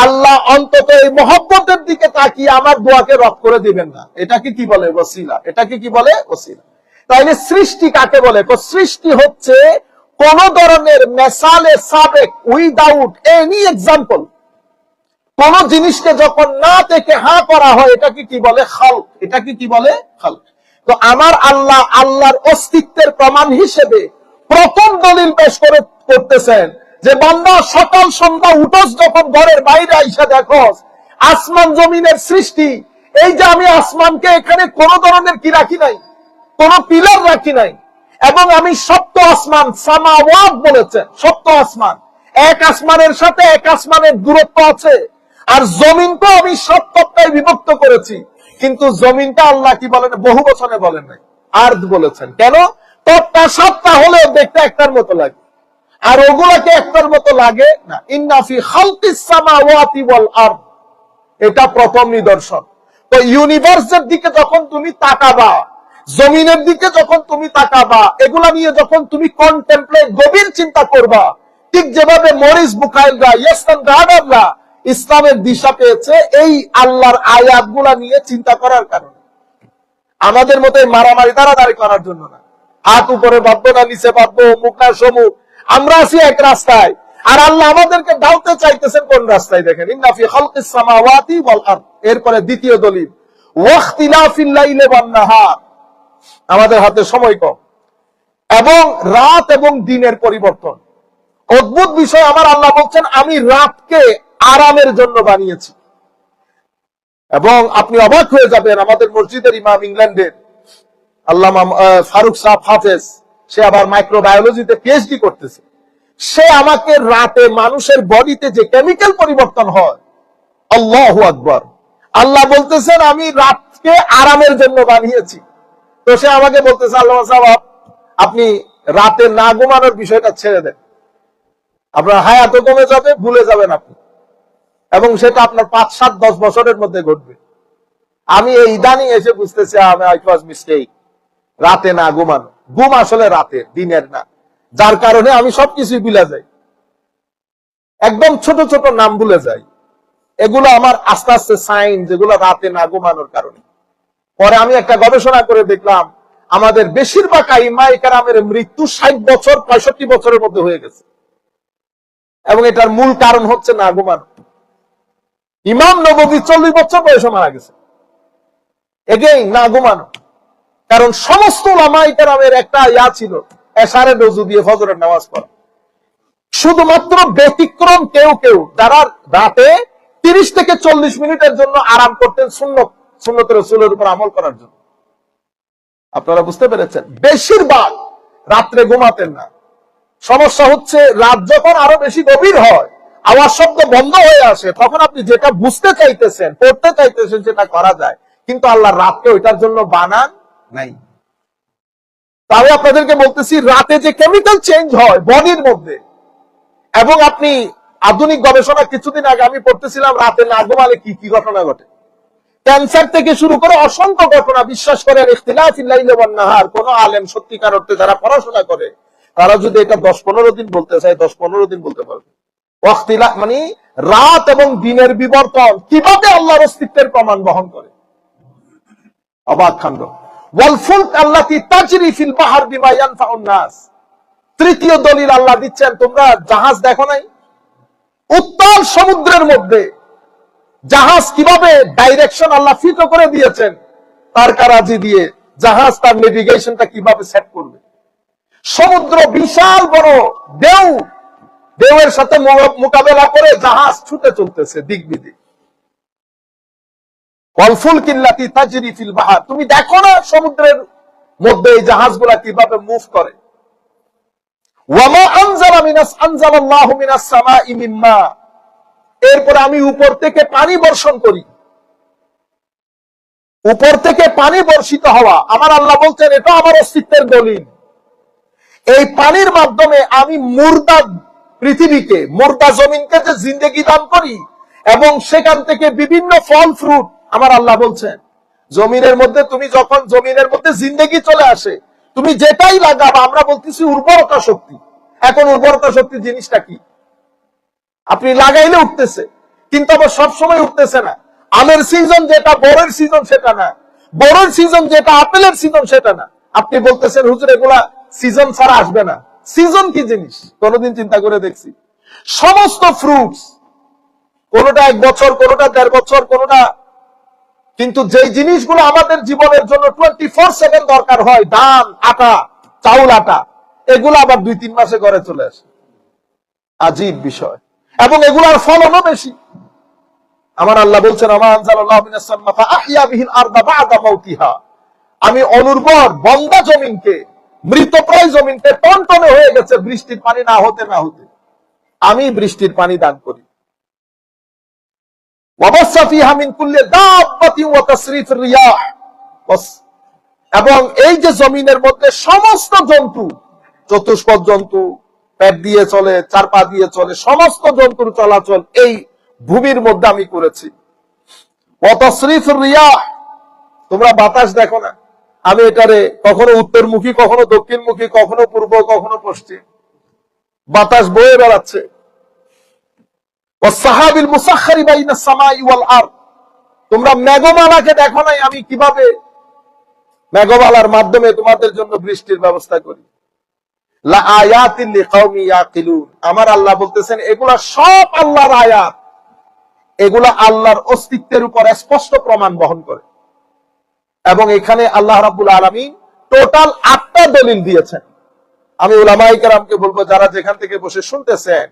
আল্লাহ অন্তত এই মহব্বতের দিকে তাকিয়ে আমার দোয়াকে রদ করে দিবেন না। এটাকে কি বলে? ওসিলা। এটাকে কি বলে? ওসিলা। তাইলে সৃষ্টি কাকে বলে? সৃষ্টি হচ্ছে কোন ধরনের মেসালে সাবেক, উইদাউট এনি এক্সাম্পল, কোন জিনিসকে যখন না থেকে হা করা হয়, এটাকে কি বলে? খালক। এটাকে কি বলে? খালক। তো আমার আল্লাহ আল্লাহর অস্তিত্বের প্রমাণ হিসেবে প্রথম দলিল পেশ করতেছেন যে বান্দা, সকাল সন্ধ্যা উঠোস যখন ঘরের বাইরে আইসা দেখোস আসমান জমিনের সৃষ্টি, এই যে আমি আসমানকে এখানে কোন ধরনের কি রাখি নাই, কোন পিলার রাখি নাই, এবং আমি সপ্ত আসমান, সামাওয়াত বলেছেন, সপ্ত আসমান, এক আসমানের সাথে এক আসমানের দূরত্ব আছে। আর জমিনকে আমি সপ্তটায় বিভক্ত করেছি, কিন্তু জমিনটা আল্লাহ কি বলেন? বহু বচনে বলেন নাই, আর্দ বলেছেন। কেন? তত্তা সাতটা হলেও দেখতে একটার মতো লাগে, আর ওগুলাকে একটার মতো লাগে না। ইন্না ফি খালকিস সামাওয়াতি ওয়াল আরদ, এটা প্রথম নিদর্শন। তো ইউনিভার্সের দিকে যখন তুমি তাকাবা, জমিনের দিকে যখন তুমি তাকাবা, এগুলা নিয়ে যখন তুমি কন্টেম্পলেট, গভীর চিন্তা করবা, ঠিক যেভাবে মরিস বুখাইলরা, ইয়েসান রাডাররা ইসলামের দিশা পেয়েছে এই আল্লাহর আয়াতগুলা নিয়ে চিন্তা করার কারণে। আমাদের মতো মারামারি দাঁড়াদাঁড়ি করার জন্য না, হাত উপরে বাঁধবো না নিচে বাঁধবো, মুখ না সমুখ, আমরা আছি এক রাস্তায়, আর আল্লাহ আমাদেরকে দাওতে চাইতেছেন কোন রাস্তায়? দেখেন, ইন্না ফি খালকিস সামাওয়াতি ওয়াল আরদ। এরপরে দ্বিতীয় দলিল, ওয়াখতিলাফিল লাইলি ওয়ান নাহার, আমাদের হাতে সময় কম, এবং রাত এবং দিনের পরিবর্তন। অদ্ভুত বিষয়, আমার আল্লাহ বলছেন আমি রাতকে আরামের জন্য বানিয়েছি। এবং আপনি অবাক হয়ে যাবেন, আমাদের মসজিদের ইমাম, ইংল্যান্ডের আল্লামা ফারুক সাহেব হাফেজ, সে আবার মাইক্রোবায়োলজিতে পিএইচডি করতেছে। সে আমাকে রাতে মানুষের বডিতে যে কেমিক্যাল পরিবর্তন হয়, আল্লাহু আকবার, আল্লাহ বলতেছেন আমি রাতকে আরামের জন্য বানিয়েছি। তো সে আমাকে বলতেছে, আল্লাহ সাহেব আপনি রাতে না ঘুমানোর বিষয়টা ছেড়ে দেন, আপনার হায়াতও কমে যাবে, ভুলে যাবেন আপনি, এবং সেটা আপনার 5, 7, 10 বছরের মধ্যে ঘটবে। আমি এই ইদানিং এসে বুঝতেছি ইট ওয়াজ মিস্টেক, রাতে না ঘুমানো। ঘুম আসলে রাতে, দিনের না, যার কারণে আমি সবকিছুই ভুলে যাই, একদম ছোট ছোট নাম ভুলে যাই। এগুলো আমার আস্তে আস্তে সাইন, যেগুলো রাতে না ঘুমানোর কারণে। পরে আমি একটা গবেষণা করে দেখলাম, আমাদের বেশিরভাগ আইমায়ে কেরামের মৃত্যু 60 বছর, 65 বছরের মধ্যে হয়ে গেছে, এবং এটার মূল কারণ হচ্ছে না ঘুমানো। ইমাম নববী 40 বছর বয়সে মারা গেছে, এগেইন না ঘুমানো। কারণ সমস্ত উলামায়ে কেরামের একটা ইয়া ছিল, এশারের রজু দিয়ে ফজরের নামাজ পড়া। শুধুমাত্র ব্যতিক্রম কেউ কেউ যারা রাতে 30 থেকে 40 মিনিটের জন্য আরাম করতেন, সুন্নতে রাসূলের উপর আমল করার জন্য। আপনারা বুঝতে পেরেছেন? বেশিরভাগ রাত্রে ঘুমাতেন না। সমস্যা হচ্ছে রাত যখন আরো বেশি গভীর হয়, আওয়াজ শব্দ বন্ধ হয়ে আসে, তখন আপনি যেটা বুঝতে চাইতেছেন, পড়তে চাইতেছেন, সেটা করা যায়, কিন্তু আল্লাহ রাতকে ওইটার জন্য বানান নাই। তাহলে আপনাদেরকে বলতেছি, রাতে যে কেমিক্যাল চেঞ্জ হয় বডির মধ্যে, এবং আপনি আধুনিক গবেষণা, কিছুদিন আগে আমি পড়তেছিলাম রাতে না ঘুমালে কি কি ঘটনা ঘটে, ক্যান্সার থেকে শুরু করে অসংখ্য ঘটনা। বিশ্বাস করেন, ইখতিলাফিল লাইলি ওয়ান নাহার, কোন আলেম সত্যিকার অর্থে যারা পড়াশোনা করে, তারা যদি এটা 10-15 দিন বলতে চায়, 10-15 দিন বলতে পারবে। ওয়াখতিলাফ মানে রাত এবং দিনের বিবর্তন কিভাবে আল্লাহর অস্তিত্বের প্রমাণ বহন করে। অবাক কাণ্ড। ওয়াল ফুলক আল্লাতী তাজরি ফিল বাহর বিমা ইয়ানফাউন নাস। তৃতীয় দলিল আল্লাহ দিচ্ছেন, তোমরা জাহাজ দেখো নাই? উত্তাল সমুদ্রের মধ্যে জাহাজ কিভাবে ডাইরেকশন আল্লাহ ফিট করে দিয়েছেন তার কারাজি দিয়ে, জাহাজ তার নেভিগেশনটা কিভাবে সেট করবে। সমুদ্র বিশাল বড় ঢেউ, ঢেউয়ের সাথে মোকাবেলা করে জাহাজ ছুটে চলতেছে দিক বিদিক। তুমি দেখো না সমুদ্রের মধ্যে এই জাহাজগুলা কিভাবে মুভ করে। এরপর আমি উপর থেকে পানি বর্ষণ করি, উপর থেকে পানি বর্ষিত হওয়া। আমার আল্লাহ বলছেন এটা আমার অস্তিত্বের দলিল। এই পানির মাধ্যমে আমি মুর্দা পৃথিবীকে, মুর্দা জমিনকে যে জিন্দেগি দান করি, এবং সেখান থেকে বিভিন্ন ফল ফ্রুট। আমার আল্লাহ বলছেন জমিনের মধ্যে, তুমি যখন জমিনের মধ্যে জিন্দেগি চলে আসে, তুমি যেটাই লাগাবা, আমরা বলতেছি উর্বরতা শক্তি। এখন উর্বরতা শক্তি জিনিসটা কি? আপনি লাগাইলে উঠতেছে, কিন্তু আবার সবসময় উঠতেছে না। আমের সিজন যেটা বড়ের সিজন সেটা না, বড়ের সিজন যেটা আপেলের সিজন সেটা না। আপনি বলতেছেন হুজুর এগুলা সিজন ছাড়া আসবে না। সিজন কি জিনিস কোনদিন চিন্তা করে দেখছি? সমস্ত ফ্রুটস কোনটা 1 বছর, কোনটা 1.5 বছর, কোনটা, কিন্তু যে জিনিসগুলো আমাদের জীবনের জন্য 24/7 দরকার হয়, ধান, আটা, চাউল, আটা, এগুলো আবার 2-3 মাসে ঘরে চলে আসে। আজীব বিষয়। এবং এগুলার ফলনও বেশি। আমার আল্লাহ বলছেন আমি অনুর্বর বন্দা জমিনকে, মৃতপ্রায় জমিনকে টনটনে হয়ে গেছে বৃষ্টির পানি না হতে না হতে, আমি বৃষ্টির পানি দান করি। এবং এই যে জমিনের মধ্যে সমস্ত জন্তু, চতুষ্পদ জন্তু, পেট দিয়ে চলে, 4 পা দিয়ে চলে, সমস্ত জন্তুর চলাচল এই ভূমির মধ্যে আমি করেছি। তোমরা বাতাস দেখো না, আমি এটারে কখনো উত্তরমুখী, কখনো দক্ষিণমুখী, কখনো পূর্ব, কখনো পশ্চিম, বাতাস বয়ে বেড়াচ্ছে। তোমরা মেঘমালাকে দেখো নাই আমি কিভাবে মেঘমালার মাধ্যমে তোমাদের জন্য বৃষ্টির ব্যবস্থা করি। আমার আল্লাহ বলতেছেন এগুলা সব আল্লাহর আয়াত, এগুলা আল্লাহর অস্তিত্বের উপর স্পষ্ট প্রমাণ বহন করে। এবং এখানে আল্লাহ রাব্বুল আলামিন টোটাল 8টা দলিল দিয়েছেন। আমি উলামায়ে কেরামকে বলবো, যারা যেখান থেকে বসে শুনতেছেন,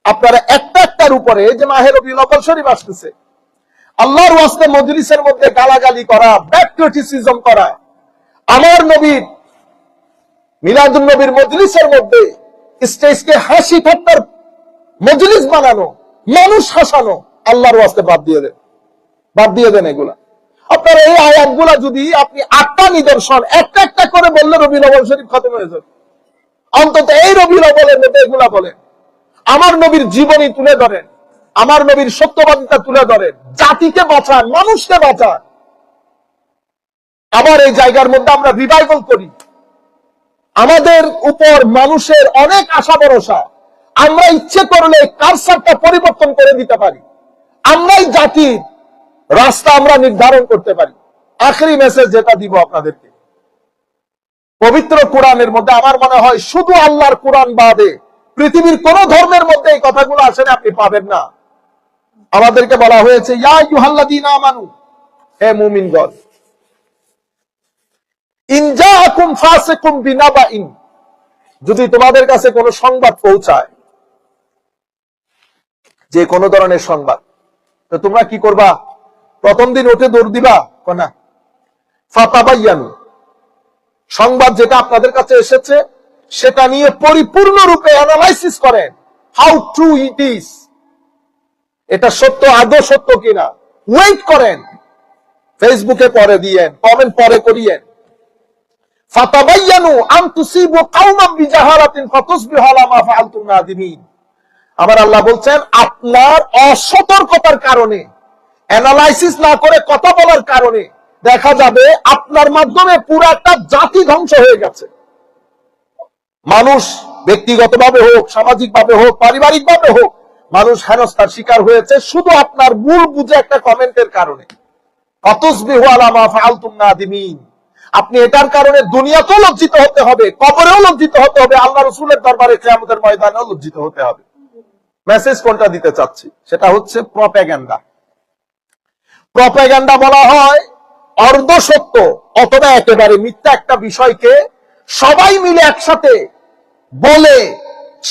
আপনারা একটা একটার উপরে, যে মাহে রবিউল আউয়াল শরীফ আসতেছে, আল্লাহর ওয়াস্তে মজলিসের মধ্যে গালাগালি করা, ব্যাড ক্রিটিসিজম করা, আমার নবীর মিলাদুন নবীর মজলিসের মধ্যে স্টেজকে হাসি ঠাট্টার মজলিস বানানো, মানুষ হাসানো, আল্লাহর ওয়াস্তে বাদ দিয়ে দেন, বাদ দিয়ে দেন এগুলা। আপনারা এই আয়াতগুলা যদি আপনি 8টা নিদর্শন একটা একটা করে বললে রবিউল আউয়াল শরীফ খতম হয়ে যাবে। অন্তত এই রবিউল আউয়ালের মধ্যে এগুলা বলেন, আমার নবীর জীবনী তুলে ধরেন, আমার নবীর সত্যবাদিতা তুলে ধরেন, জাতিকে বাঁচান, মানুষকে বাঁচান। আবার এই জায়গার মধ্যে আমরা রিভাইভাল করি। আমাদের উপর মানুষের অনেক আশা ভরসা, আমরা ইচ্ছে করলে কারসারটা পরিবর্তন করে দিতে পারি। আমরাই জাতির রাস্তা আমরা নির্ধারণ করতে পারি। আখেরি মেসেজ যেটা দিব আপনাদেরকে, পবিত্র কোরআনের মধ্যে আমার মনে হয় শুধু আল্লাহর কোরআন বাদে পৃথিবীর কোন ধর্মের মধ্যে এই কথাগুলো আসলে আপনি পাবেন না। আমাদেরকে বলা হয়েছে ইয়া আইয়ুহাল্লাযীনা আমানু, হে মুমিনগণ, ইন জাআকুম ফাসিকুম বিনাবাইন, যদি তোমাদের কাছে কোনো সংবাদ পৌঁছায়, যে কোনো ধরনের সংবাদ, তো তোমরা কি করবা? প্রথম দিন উঠে দৌড় দিবা? না, ফাতাবায়ানু, সংবাদ যেটা আপনাদের কাছে এসেছে সেটা নিয়ে পরিপূর্ণরূপে অ্যানালাইসিস করেন, হাউ ট্রু ইট ইজ, এটা সত্য, আদৌ সত্য কিনা, ওয়েট করেন, ফেসবুকে পরে দিয়েন, কমেন্ট পরে করিয়েন। ফাতাবায়ানু আন তুসিবু কাওমান বিজাহারাতিন ফাতুসবিহু আলা মা ফাআলতুম নাদিমিন। আমার আল্লাহ বলছেন আপনার অসতর্কতার কারণে, অ্যানালাইসিস না করে কথা বলার কারণে দেখা যাবে আপনার মাধ্যমে পুরো একটা জাতি ধ্বংস হয়ে গেছে। মানুষ ব্যক্তিগতভাবে হোক, সামাজিকভাবে হোক, পারিবারিকভাবে হোক, মানুষ হেনস্থার শিকার হয়েছে শুধু আপনার ভুল বুঝে একটা কমেন্টের কারণে। ফাতুসবিহু আলা মা ফাআলতুম নাদিমিন। আপনি এটার কারণে দুনিয়াতেও লজ্জিত হতে হবে, কবরেও লজ্জিত হতে হবে, আল্লাহ রাসূলের দরবারে কিয়ামতের ময়দানেও লজ্জিত হতে হবে। মেসেজ কোনটা দিতে চাচ্ছি, সেটা হচ্ছে প্রপাগান্ডা। প্রপাগান্ডা বলা হয় অর্ধ সত্য অথবা একেবারে মিথ্যা একটা বিষয়কে সবাই মিলে একসাথে বলে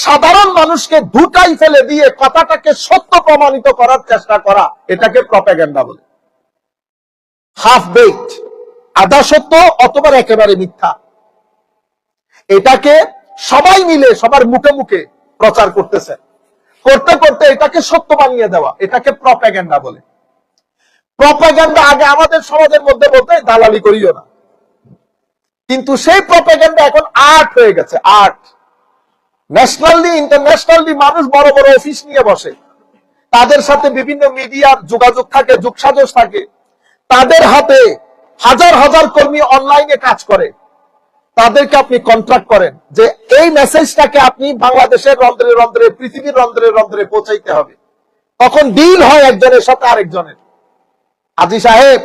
সাধারণ মানুষকে ধুকাই ফেলে দিয়ে কথাটাকে সত্য প্রমাণিত করার চেষ্টা করা, এটাকে প্রপাগান্ডা বলে। হাফ বেকড, আধা সত্য অথবা একেবারে মিথ্যা, এটাকে সবাই মিলে সবার মুখে মুখে প্রচার করতেছে, করতে করতে এটাকে সত্য বানিয়ে দেওয়া, এটাকে প্রপাগান্ডা বলে। প্রপাগান্ডা আগে আমাদের সমাজের মধ্যে বলতে দালালি করিও না, কিন্তু সেই প্রপাগান্ডা এখন আর্ট হয়ে গেছে। আর্ট, ন্যাশনালি ইন্টারন্যাশনালি মানুষ বড় বড় অফিস নিয়ে বসে, তাদের সাথে বিভিন্ন মিডিয়ার যোগাযোগ থাকে, যোগসাজশ থাকে, তাদের হাতে হাজার হাজার কর্মী অনলাইনে কাজ করে, তাদেরকে আপনি কন্ট্রাক্ট করেন যে এই মেসেজটাকে আপনি বাংলাদেশের রন্ধ্রে রন্ধ্রে, পৃথিবীর রন্ধ্রে রন্ধ্রে পৌঁছাইতে হবে। তখন ডিল হয় একজনের সাথে আরেকজনের। আজি সাহেব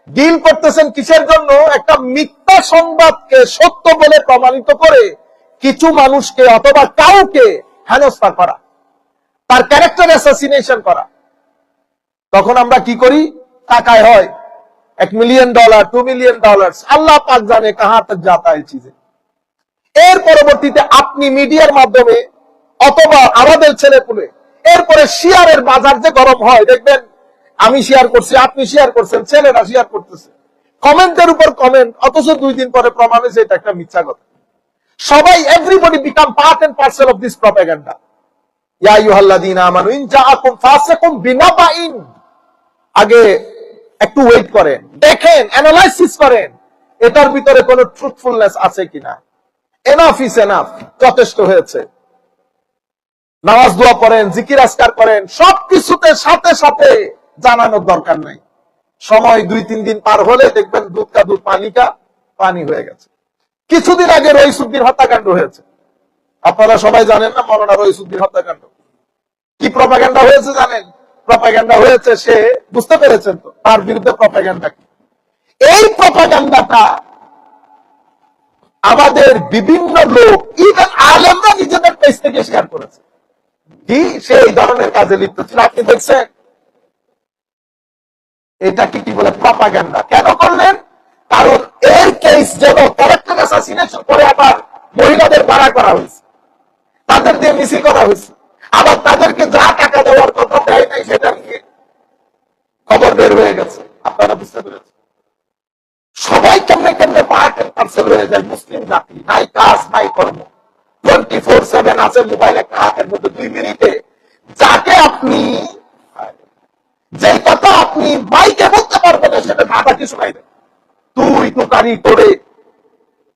ডিল করতেছেন কিসের জন্য? একটা মিথ্যা সংবাদকে সত্য বলে প্রমাণিত করে কিছু মানুষকে অথবা কাউকে হেনস্থা করা, তার ক্যারেক্টার অ্যাসাসিনেশন করা। তখন আমরা কি করি? টাকায় হয় $1 মিলিয়ন, $2 মিলিয়ন, আল্লাহ পাক জানে কাহা তক যাতা এই চিজে। এর পরবর্তীতে আপনি মিডিয়ার মাধ্যমে অথবা আমাদের ছেলেপুলে এরপরে শেয়ারের বাজার যে গরম হয়, দেখবেন আমি শেয়ার করছি, আপনি শেয়ার করছেন, ছেলেরা শেয়ার করতেছে, কমেন্টের উপর কমেন্ট, অথচ 2 দিন পরে প্রমাণ হয়েছে এটা একটা মিথ্যা কথা। সবাই everybody become part and parcel of this propaganda. ইয়া আইয়ুহাল্লাযীনা আমানু ইন জাআকুম ফাসিকুম বিনাবাইন, আগে একটু ওয়েট করেন, দেখেন, অ্যানালাইসিস করেন এটার ভিতরে কোনো ট্রুথফুলনেস আছে কিনা। এনাফ ইজ এনাফ, যথেষ্ট হয়েছে। নামাজ দোয়া করেন, জিকির আজকার করেন, সবকিছুতে সাথে সাথে জানানোর দরকার নাই। সময় 2-3 দিন পার হলে দেখবেন দুধ কা দুধ, পানি কা পানি হয়ে গেছে। কিছুদিন আগে রইসুদ্দিন হত্যাকাণ্ড হয়েছে, আপনারা সবাই জানেন না? মৌলানা রইসুদ্দিন হত্যাকাণ্ড কি প্রপাগান্ডা হয়েছে জানেন? প্রপাগান্ডা হয়েছে, সে বুঝতে পেরেছেন তো তার বিরুদ্ধে প্রপাগান্ডা কি। এই প্রপাগান্ডাটা আমাদের বিভিন্ন লোক, ইভেন আলেমরা নিজেদের পেজ থেকে শেয়ার করেছে। কি সে এই ধরনের কাজে লিপ্ত ছিল, আপনি দেখছেন? এটাকে কি বলে? প্রপাগান্ডা। কেন করলেন? কারণ এর কেস যেন ক্যারেক্টার অ্যাসাসিনেশন করে আবার মহিলাদের ভাড়া করা হয়েছে, তাদের দিয়ে মিছিল করা হয়েছে, আবার তাদেরকে যা টাকা দেওয়ার কথা দেয় নাই সেটা নিয়ে খবর বের হয়ে গেছে। আপনারা বুঝতে পেরেছেন? সবাই কেমনে কেমনে পার্ট এন্ড পার্সেল হয়ে যায়। মুসলিম জাতি নাই কাজ নাই কর্ম, 24/7 আছে মোবাইল একটা হাতের মধ্যে। 2 মিনিটে যাকে আপনি যে কথা আপনি মাইকে বলতে পারবেন না, সেটা ঢাকাকে শোনাই দেন, তুই তোকারি করে।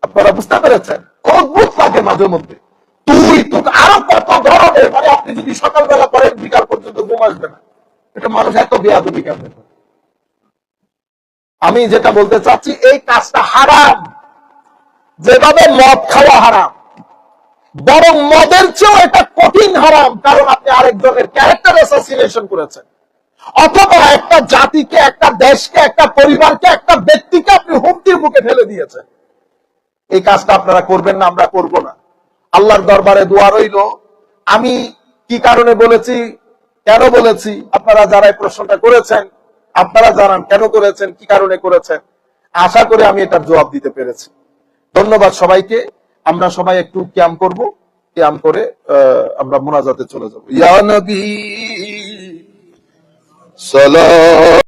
আপনারা বুঝতে পেরেছেন? অদ্ভুত লাগে মাঝে মধ্যে। তুই তো আরো কত ধরনের, মানে আপনি যদি সকালবেলা করেন বিকাল পর্যন্ত ঘুম আসবে না। এটা মানুষ এত বেয়াদবি কেমন? আমি যেটা বলতে চাচ্ছি, এই কাজটা হারাম। যেভাবে মদ খাওয়া হারাম, বরং মদের চেয়েও এটা কঠিন হারাম, কারণ আপনি আরেকজনের ক্যারেক্টার অ্যাসাসিনেশন করেছেন, অথবা একটা জাতিকে, একটা দেশকে, একটা পরিবারকে, একটা ব্যক্তিকে আপনি হুমকির মুখে ফেলে দিয়েছেন। এই কাজটা আপনারা করবেন না, আমরা করব না। আল্লাহর দরবারে দোয়া রইল। আমি কি কারণে বলেছি, কেন বলেছি, আপনারা যারা এই প্রশ্নটা করেছেন আপনারা জানান কেন করেছেন, কি কারণে করেছেন। আশা করি আমি এটার জবাব দিতে পেরেছি। ধন্যবাদ সবাইকে। আমরা সবাই একটু কিয়াম করব, কিয়াম করে আমরা মোনাজাতে চলে যাব। ইয়া নবী সালাম।